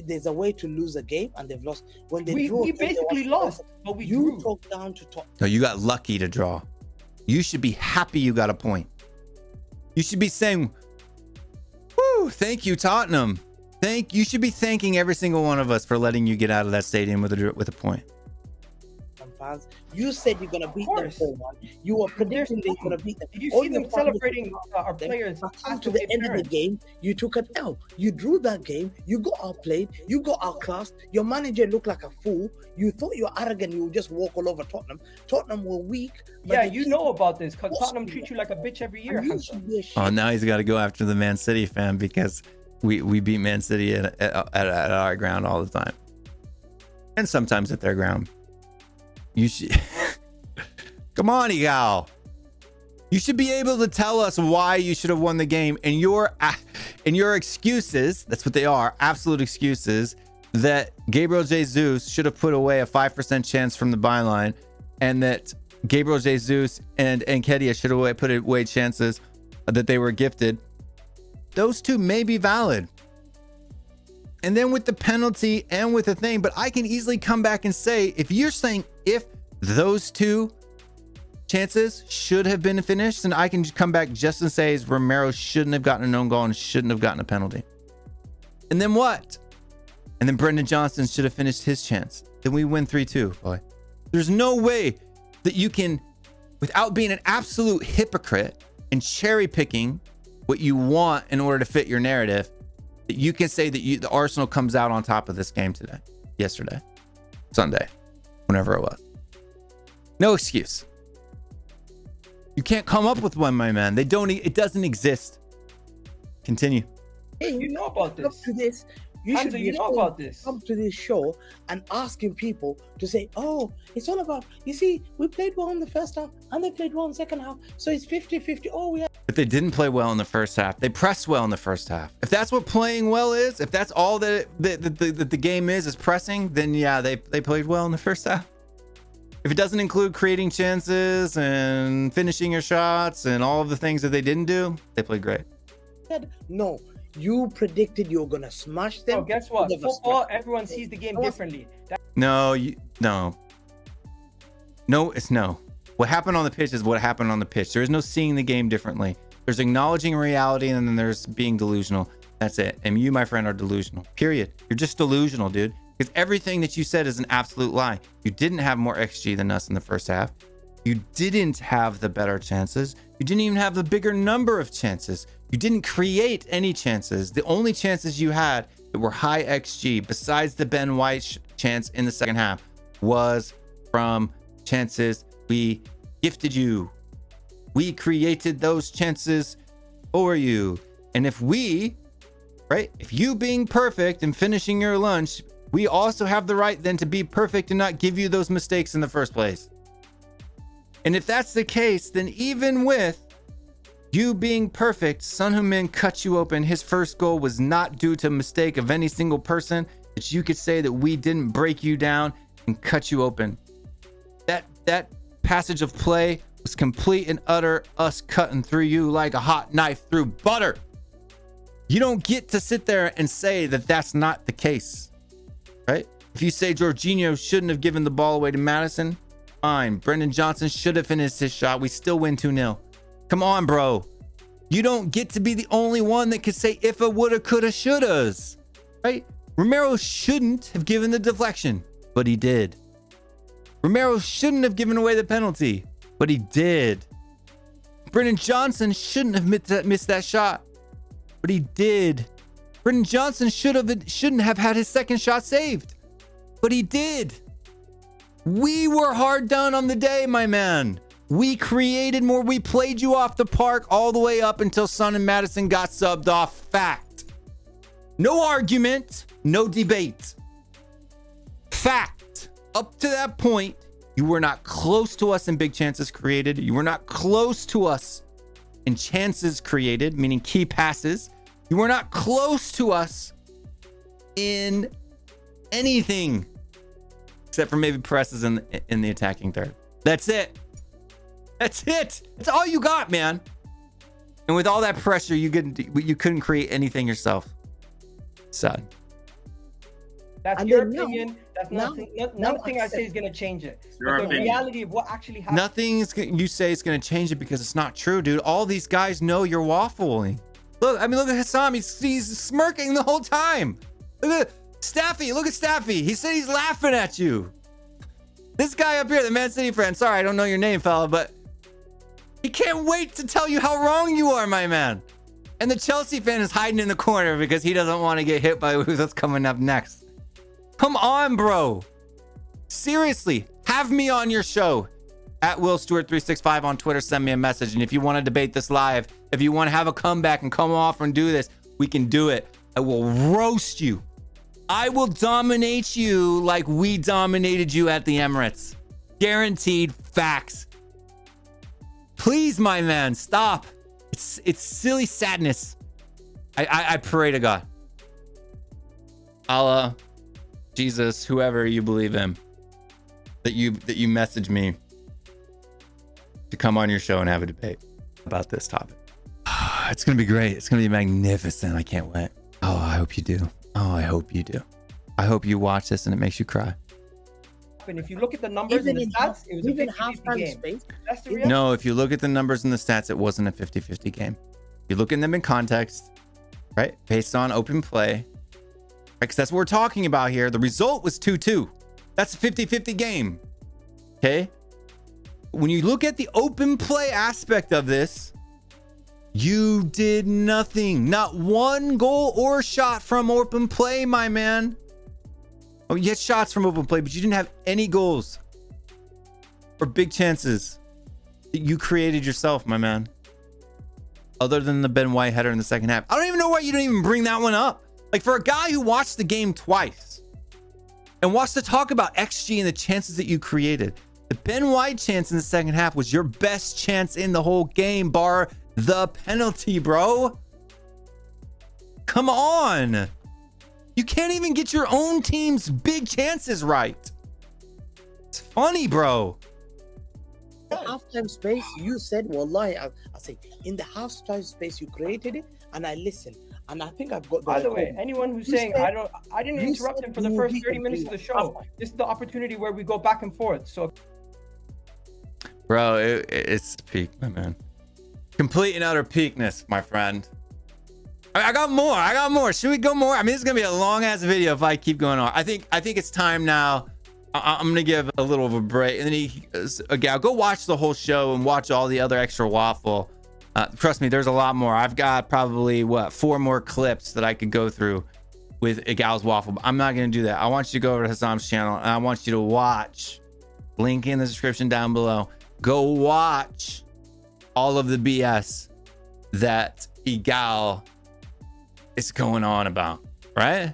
there's a way to lose a game and they've lost. When they we basically lost, but we drew. Talk down to top. No, you got lucky to draw. You should be happy you got a point. You should be saying, "Woo, thank you, Tottenham." You should be thanking every single one of us for letting you get out of that stadium with a point. Fans, you said you're gonna beat them 4-1. You were predicting they're gonna beat them. Did you see them celebrating our players? After the end of the game, you took an L. You drew that game. You got outplayed. You got outclassed. Your manager looked like a fool. You thought you were arrogant. You would just walk all over Tottenham. Tottenham were weak. Yeah, you know about this because Tottenham treats you like a bitch every year. Oh, now he's got to go after the Man City fan because we beat Man City at our ground all the time, and sometimes at their ground. You should come on, Egal. You should be able to tell us why you should have won the game and your excuses. That's what they are, absolute excuses. That Gabriel Jesus should have put away a 5% chance from the byline, and that Gabriel Jesus and Nketiah should have put away chances that they were gifted. Those two may be valid. And then with the penalty and with the thing, but I can easily come back and say, if you're saying if those two chances should have been finished, then I can come back just and say Romero shouldn't have gotten an own goal and shouldn't have gotten a penalty. And then what? And then Brendan Johnson should have finished his chance. Then we win 3-2, boy. There's no way that you can, without being an absolute hypocrite and cherry picking what you want in order to fit your narrative, that you can say that the Arsenal comes out on top of this game yesterday, Sunday, whenever it was. No excuse. You can't come up with one, my man. It doesn't exist. Continue. Hey, you know about this. Up to this. You should be know about this. Come to this show and asking people to say, "Oh, it's all about." You see, we played well in the first half, and they played well in the second half, so it's 50-50. Oh, we have. But they didn't play well in the first half. They pressed well in the first half. If that's what playing well is, if that's all that the game is pressing, then yeah, they played well in the first half. If it doesn't include creating chances and finishing your shots and all of the things that they didn't do, they played great. No. You predicted you were gonna smash them. Oh, guess what? Football, everyone sees the game differently. No. It's no. What happened on the pitch is what happened on the pitch. There is no seeing the game differently. There's acknowledging reality, and then there's being delusional. That's it. And you, my friend, are delusional. Period. You're just delusional, dude. Because everything that you said is an absolute lie. You didn't have more XG than us in the first half. You didn't have the better chances. You didn't even have the bigger number of chances. You didn't create any chances. The only chances you had that were high XG, besides the Ben White chance in the second half, was from chances we gifted you. We created those chances for you. And if you being perfect and finishing your lunch, we also have the right then to be perfect and not give you those mistakes in the first place. And if that's the case, then even with you being perfect, Son Heung-min cut you open. His first goal was not due to a mistake of any single person that you could say that we didn't break you down and cut you open. That passage of play was complete and utter us cutting through you like a hot knife through butter. You don't get to sit there and say that that's not the case, right? If you say Jorginho shouldn't have given the ball away to Maddison, fine. Brendan Johnson should have finished his shot. We still win 2-0. Come on, bro. You don't get to be the only one that could say if it woulda, coulda, shouldas, right? Romero shouldn't have given the deflection, but he did. Romero shouldn't have given away the penalty, but he did. Brendan Johnson shouldn't have missed that shot, but he did. Brendan Johnson shouldn't have had his second shot saved, but he did. We were hard done on the day, my man. We created more. We played you off the park all the way up until Son and Madison got subbed off. Fact. No argument, no debate. Fact. Up to that point, you were not close to us in big chances created. You were not close to us in chances created, meaning key passes. You were not close to us in anything except for maybe presses in the attacking third. That's it. That's it. That's all you got, man. And with all that pressure, you couldn't create anything yourself. Sad. That's your opinion. That's nothing I say is going to change it. But the reality of what actually happened. Nothing you say is going to change it because it's not true, dude. All these guys know you're waffling. Look, I mean, look at Hassam. He's smirking the whole time. Look at Staffy. Look at Staffy. He said he's laughing at you. This guy up here, the Man City friend. Sorry, I don't know your name, fella, but he can't wait to tell you how wrong you are, my man. And the Chelsea fan is hiding in the corner because he doesn't want to get hit by who's coming up next. Come on, bro. Seriously, have me on your show at WillStewart365 on Twitter. Send me a message. And if you want to debate this live, if you want to have a comeback and come off and do this, we can do it. I will roast you. I will dominate you like we dominated you at the Emirates. Guaranteed facts. Please, my man, stop. It's silly sadness. I pray to God. Allah, Jesus, whoever you believe in, that you message me to come on your show and have a debate about this topic. It's gonna be great. It's gonna be magnificent. I can't wait. Oh, I hope you do. Oh, I hope you do. I hope you watch this and it makes you cry. And if you look at the numbers and the stats, it was a 50-50 game. Space. That's the reality. No, if you look at the numbers and the stats, it wasn't a 50-50 game. You look at them in context, right? Based on open play. Because that's what we're talking about here. The result was 2-2. That's a 50-50 game. Okay? When you look at the open play aspect of this, you did nothing. Not one goal or shot from open play, my man. Oh, you had shots from open play, but you didn't have any goals or big chances that you created yourself, my man. Other than the Ben White header in the second half. I don't even know why you didn't even bring that one up. Like, for a guy who watched the game twice and wants to talk about XG and the chances that you created, the Ben White chance in the second half was your best chance in the whole game, bar the penalty, bro. Come on. You can't even get your own team's big chances right. It's funny, bro. The halftime space, you said, wallahi, I say, in the halftime space, you created it, and I listened. And I think I've got. By the way, anyone who's saying I didn't interrupt him for the first 30 minutes of the show. This is the opportunity where we go back and forth. So, bro, it's peak, my man. Complete and utter peakness, my friend. I got more. Should we go more? I mean, this is gonna be a long ass video if I keep going on. I think it's time now. I'm gonna give a little of a break, and then I'll go watch the whole show and watch all the other extra waffle. Trust me, there's a lot more. I've got probably 4 more clips that I could go through with Igal's waffle. But I'm not gonna do that. I want you to go over to Hassam's channel and I want you to watch. Link in the description down below. Go watch all of the BS that Igal is going on about, right?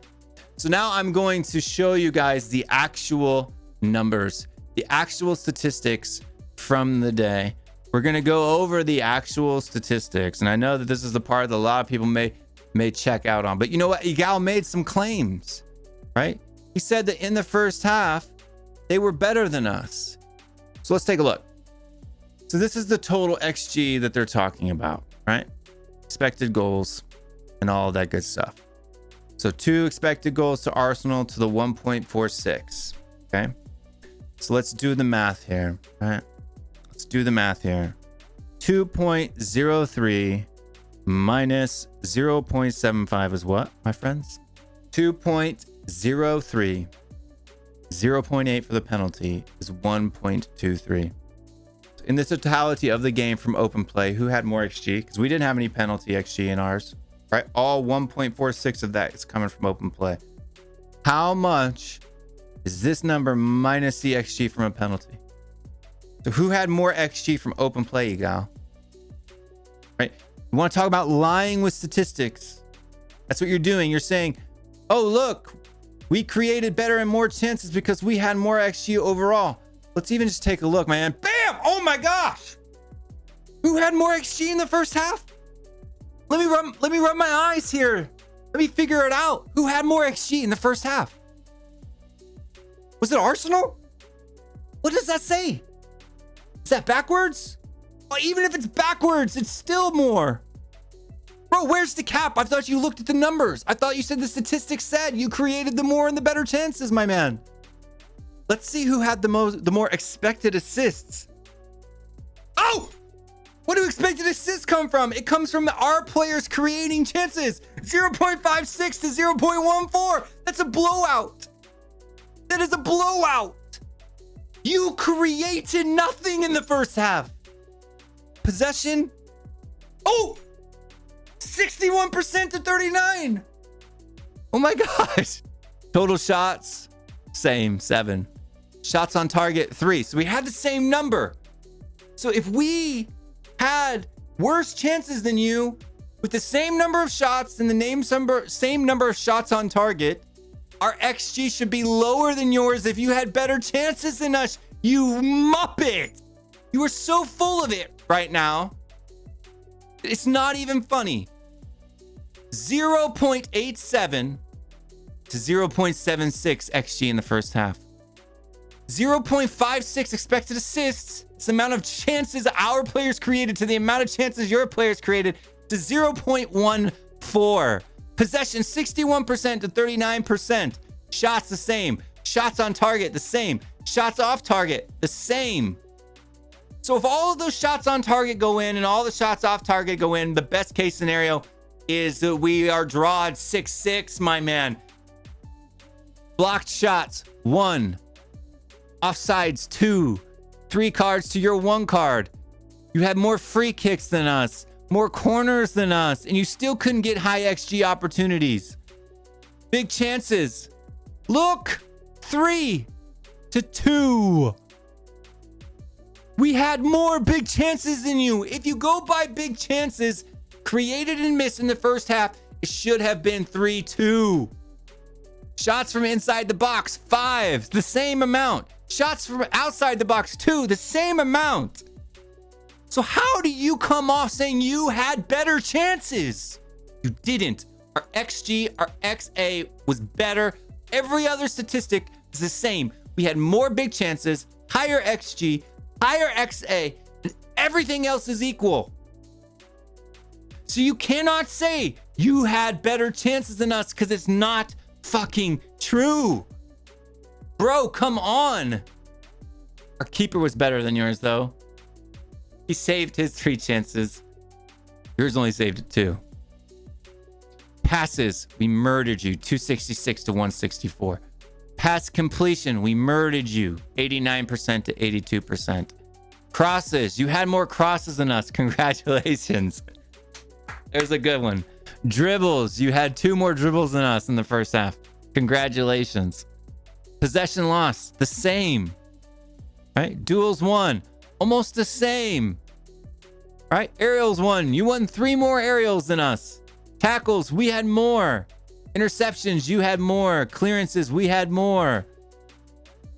So now I'm going to show you guys the actual numbers, the actual statistics from the day. We're going to go over the actual statistics. And I know that this is the part that a lot of people may check out on, but you know what? Igal made some claims, right? He said that in the first half, they were better than us. So let's take a look. So this is the total XG that they're talking about, right? Expected goals and all of that good stuff. So 2 expected goals to Arsenal to the 1.46. Okay. So let's do the math here. All right. Let's do the math here. 2.03 minus 0.75 is what, my friends? 2.03. 0.8 for the penalty is 1.23. In the totality of the game from open play, who had more XG? Because we didn't have any penalty XG in ours. Right, all 1.46 of that is coming from open play. How much is this number minus the XG from a penalty? So who had more XG from open play, Egal? Right? You want to talk about lying with statistics. That's what you're doing. You're saying, oh, look, we created better and more chances because we had more XG overall. Let's even just take a look, man. Bam! Oh my gosh! Who had more XG in the first half? Let me rub my eyes here. Let me figure it out. Who had more XG in the first half? Was it Arsenal? What does that say? Is that backwards? Well, even if it's backwards, it's still more. Bro, where's the cap? I thought you looked at the numbers. I thought you said the statistics said you created the more and the better chances, my man. Let's see who had the more expected assists. Oh! What do expected assists come from? It comes from our players creating chances. 0.56 to 0.14. That's a blowout. That is a blowout. You created nothing in the first half. Possession. Oh! 61% to 39. Oh my gosh. Total shots, same, 7. Shots on target, 3. So we had the same number. So if we had worse chances than you with the same number of shots and the same number of shots on target, our XG should be lower than yours if you had better chances than us, you muppet. You are so full of it right now. It's not even funny. 0.87 to 0.76 XG in the first half. 0.56 expected assists. It's the amount of chances our players created to the amount of chances your players created to 0.14. Possession 61% to 39%. Shots the same. Shots on target the same. Shots off target the same. So if all of those shots on target go in and all the shots off target go in, the best case scenario is that we are drawed 6-6, my man. Blocked shots 1. Offsides 2. 3 cards to your 1 card. You had more free kicks than us, more corners than us, and you still couldn't get high XG opportunities. Big chances. Look, 3 to 2. We had more big chances than you. If you go by big chances created and missed in the first half, it should have been 3-2. Shots from inside the box, 5, the same amount. Shots from outside the box, 2, the same amount. So how do you come off saying you had better chances? You didn't. Our XG, our XA was better. Every other statistic is the same. We had more big chances, higher XG, higher XA, and everything else is equal. So you cannot say you had better chances than us because it's not fucking true. Bro, come on. Our keeper was better than yours, though. He saved his 3 chances. Yours only saved 2. Passes, we murdered you. 266 to 164. Pass completion, we murdered you. 89% to 82%. Crosses, you had more crosses than us. Congratulations. There's a good one. Dribbles, you had 2 more dribbles than us in the first half. Congratulations. Possession loss, the same. Right? Duels won, almost the same. Right? Aerials won. You won 3 more aerials than us. Tackles, we had more. Interceptions, you had more. Clearances, we had more.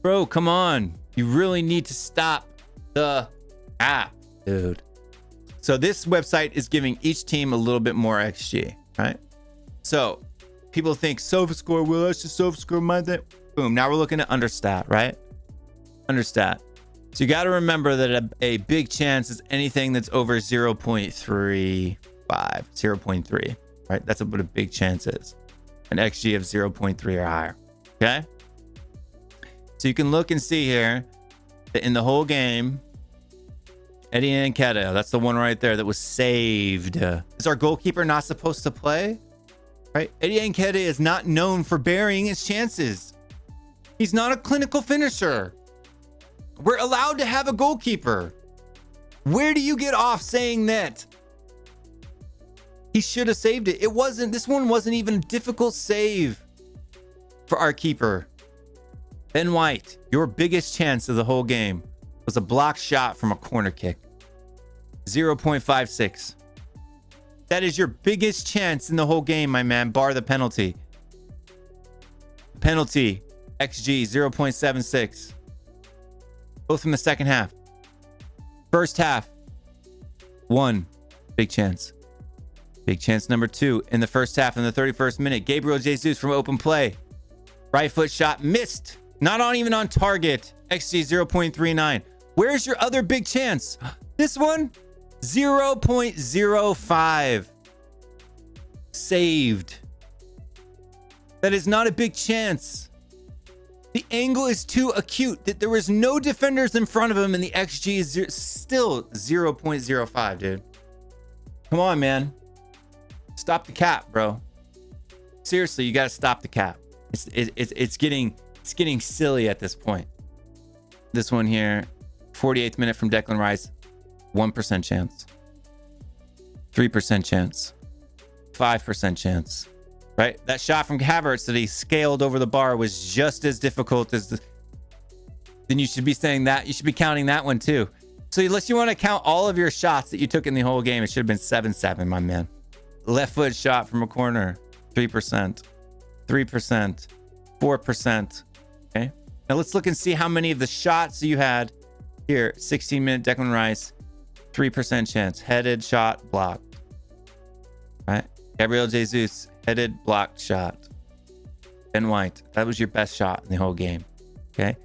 Bro, come on. You really need to stop the app, dude. So this website is giving each team a little bit more XG, right? So people think SofaScore, well, that's just SofaScore my thing. Boom, now we're looking at understat, right? Understat. So you got to remember that a big chance is anything that's over 0.35, 0.3, right? That's what a big chance is. An XG of 0.3 or higher, okay? So you can look and see here that in the whole game, Eddie Nketiah, that's the one right there that was saved. Is our goalkeeper not supposed to play? Right? Eddie Nketiah is not known for burying his chances. He's not a clinical finisher. We're allowed to have a goalkeeper. Where do you get off saying that? He should have saved it. This one wasn't even a difficult save for our keeper. Ben White, your biggest chance of the whole game. was a blocked shot from a corner kick. 0.56. That is your biggest chance in the whole game, my man, bar the penalty. Penalty, XG, 0.76. Both in the second half. First half, 1. Big chance. Big chance number 2 in the first half in the 31st minute. Gabriel Jesus from open play. Right foot shot missed. Not even on target. XG 0.39. Where's your other big chance? This one, 0.05. Saved. That is not a big chance. The angle is too acute. That there was no defenders in front of him, and the XG is still 0.05, dude. Come on, man. Stop the cap, bro. Seriously, you got to stop the cap. It's getting silly at this point. This one here, 48th minute from Declan Rice, 1% chance, 3% chance, 5% chance. Right? That shot from Havertz that he scaled over the bar was just as difficult as then you should be saying that. You should be counting that one too. So unless you want to count all of your shots that you took in the whole game, it should have been 7-7, my man. Left foot shot from a corner, 3%, 3%, 4%. Okay. Now let's look and see how many of the shots you had here. 16-minute Declan Rice, 3% chance. Headed shot, blocked. Right? Gabriel Jesus, headed, blocked shot. Ben White, that was your best shot in the whole game. Okay.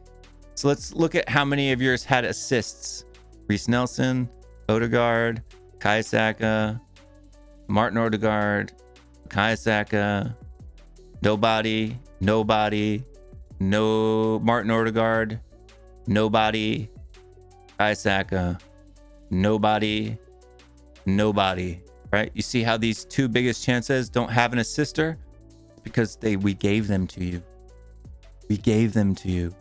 So let's look at how many of yours had assists. Reece Nelson, Odegaard, Kai Saka, Martin Odegaard, Kai Saka, nobody, no Martin Odegaard, nobody, Kai Saka, nobody, right? You see how these two biggest chances don't have an assister? Because we gave them to you. We gave them to you.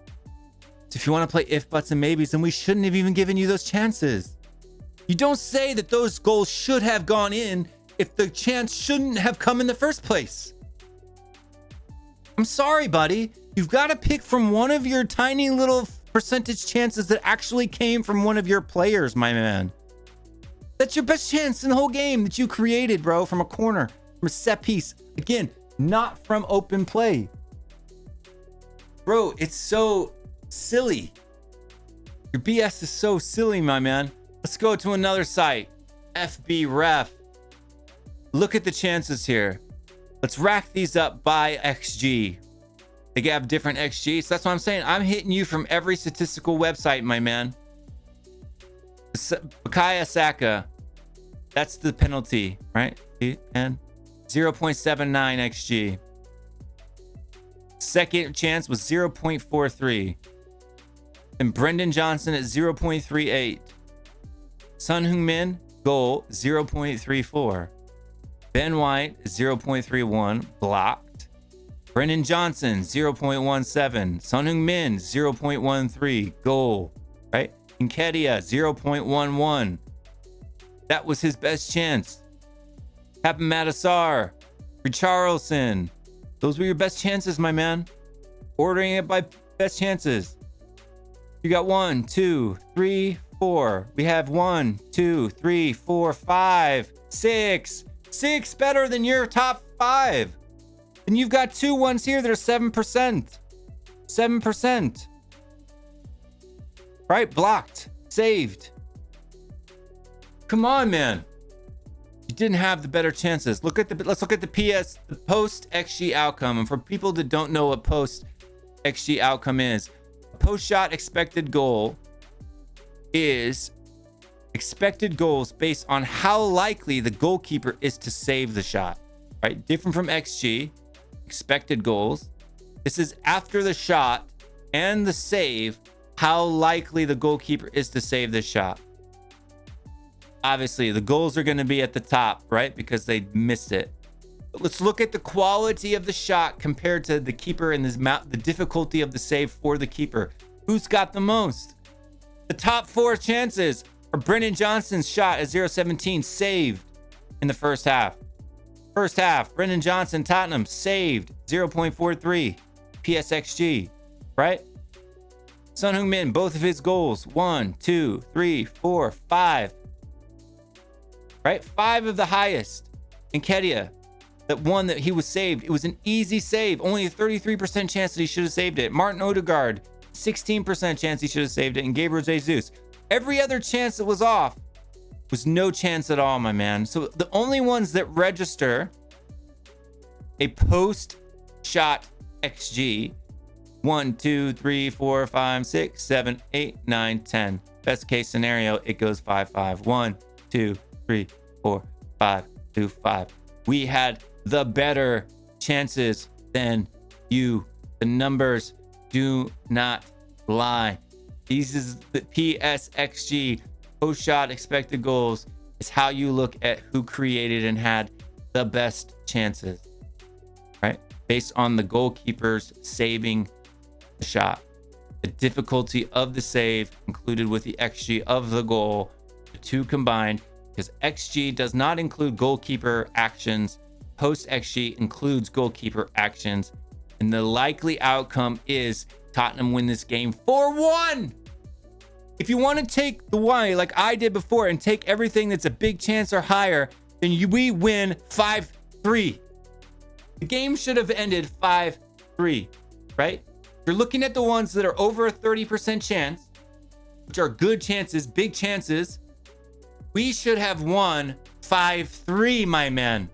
So if you want to play if, buts, and maybes, then we shouldn't have even given you those chances. You don't say that those goals should have gone in if the chance shouldn't have come in the first place. I'm sorry, buddy. You've got to pick from one of your tiny little percentage chances that actually came from one of your players, my man. That's your best chance in the whole game that you created, bro, from a corner, from a set piece. Again, not from open play. Bro, it's so silly. Your BS is so silly, my man. Let's go to another site. FB Ref. Look at the chances here. Let's rack these up by XG. They have different XG. So that's what I'm saying. I'm hitting you from every statistical website, my man. Bukayo Saka. That's the penalty, right? And 0.79 XG. Second chance was 0.43. And Brendan Johnson at 0.38. Son Heung-min, goal, 0.34. Ben White, 0.31, blocked. Brendan Johnson, 0.17. Son Heung-min, 0.13, goal, right? Nketiah, 0.11. That was his best chance. Happen Madassar, Richarlison. Those were your best chances, my man. Ordering it by best chances. You got 1, 2, 3, 4. We have 1, 2, 3, 4, 5, 6. 6 better than your top 5. And you've got 2 ones here that are 7%. 7%. Right? Blocked. Saved. Come on, man. You didn't have the better chances. Let's look at the post XG outcome. And for people that don't know what post XG outcome is, post shot expected goal is expected goals based on how likely the goalkeeper is to save the shot, right? Different from XG, expected goals. This is after the shot and the save, how likely the goalkeeper is to save the shot. Obviously, the goals are going to be at the top, right? Because they missed it. But let's look at the quality of the shot compared to the keeper and the difficulty of the save for the keeper. Who's got the most? The top 4 chances are Brendan Johnson's shot at 0.17, saved in the first half. First half, Brendan Johnson, Tottenham, saved 0.43 PSXG, right? Son Heung-min, both of his goals. 1, 2, 3, 4, 5. Right? 5 of the highest. Nketiah, that one that he was saved. It was an easy save. Only a 33% chance that he should have saved it. Martin Odegaard, 16% chance he should have saved it. And Gabriel Jesus. Every other chance that was off was no chance at all, my man. So the only ones that register a post-shot XG, 1, 2, 3, 4, 5, 6, 7, 8, 9, 10. Best case scenario, it goes 5-5. 1, 2, 3, 4, 5, 2, 5. We had the better chances than you. The numbers do not lie. These is the PSXG, post-shot expected goals, is how you look at who created and had the best chances, right? Based on the goalkeepers saving the shot. The difficulty of the save included with the XG of the goal, the two combined, because XG does not include goalkeeper actions. Post XG includes goalkeeper actions. And the likely outcome is Tottenham win this game 4-1. If you want to take the Y like I did before and take everything that's a big chance or higher, then we win 5-3. The game should have ended 5-3, right? You're looking at the ones that are over a 30% chance, which are good chances, big chances. We should have won 5-3, my man.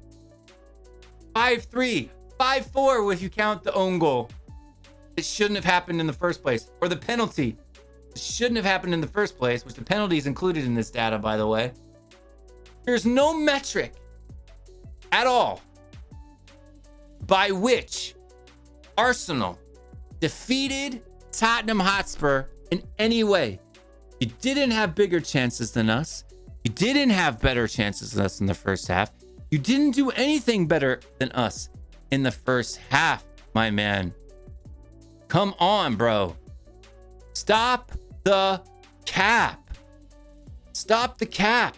5-3, 5-4 if you count the own goal. It shouldn't have happened in the first place. Or the penalty. It shouldn't have happened in the first place, which the penalty is included in this data, by the way. There's no metric at all by which Arsenal defeated Tottenham Hotspur in any way. You didn't have bigger chances than us. You didn't have better chances than us in the first half. You didn't do anything better than us in the first half, my man. Come on, bro. Stop the cap. Stop the cap.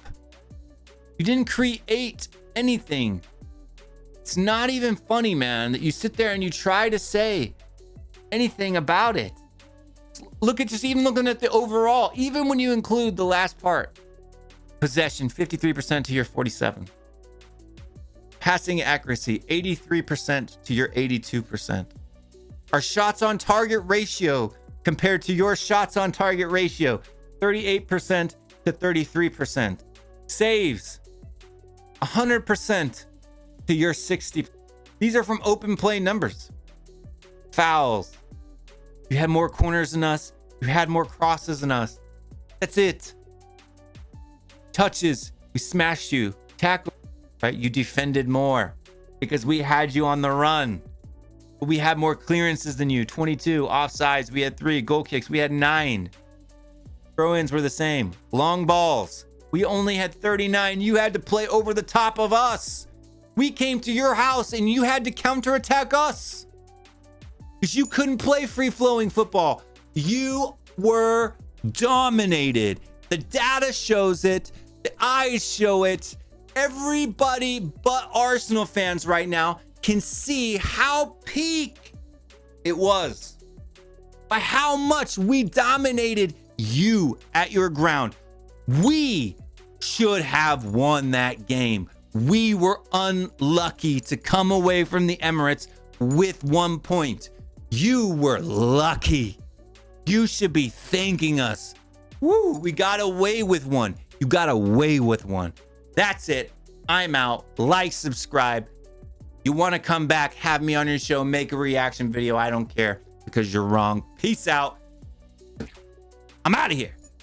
You didn't create anything. It's not even funny, man, that you sit there and you try to say anything about it. Look at just even looking at the overall, even when you include the last part. Possession, 53% to your 47. Passing accuracy, 83% to your 82%. Our shots on target ratio compared to your shots on target ratio, 38% to 33%. Saves, 100% to your 60. These are from open play numbers. Fouls. You had more corners than us. You had more crosses than us. That's it. Touches, we smashed you. Tackle, right? You defended more because we had you on the run. But we had more clearances than you. 22. Offsides, we had 3. Goal kicks, we had 9. Throw-ins were the same. Long balls, we only had 39. You had to play over the top of us. We came to your house and you had to counterattack us because you couldn't play free-flowing football. You were dominated. The data shows it. The eyes show it. Everybody but Arsenal fans right now can see how peak it was. By how much we dominated you at your ground. We should have won that game. We were unlucky to come away from the Emirates with 1 point. You were lucky. You should be thanking us. Woo, we got away with one. You got away with one. That's it. I'm out. Like, subscribe. You want to come back, have me on your show, make a reaction video. I don't care because you're wrong. Peace out. I'm out of here.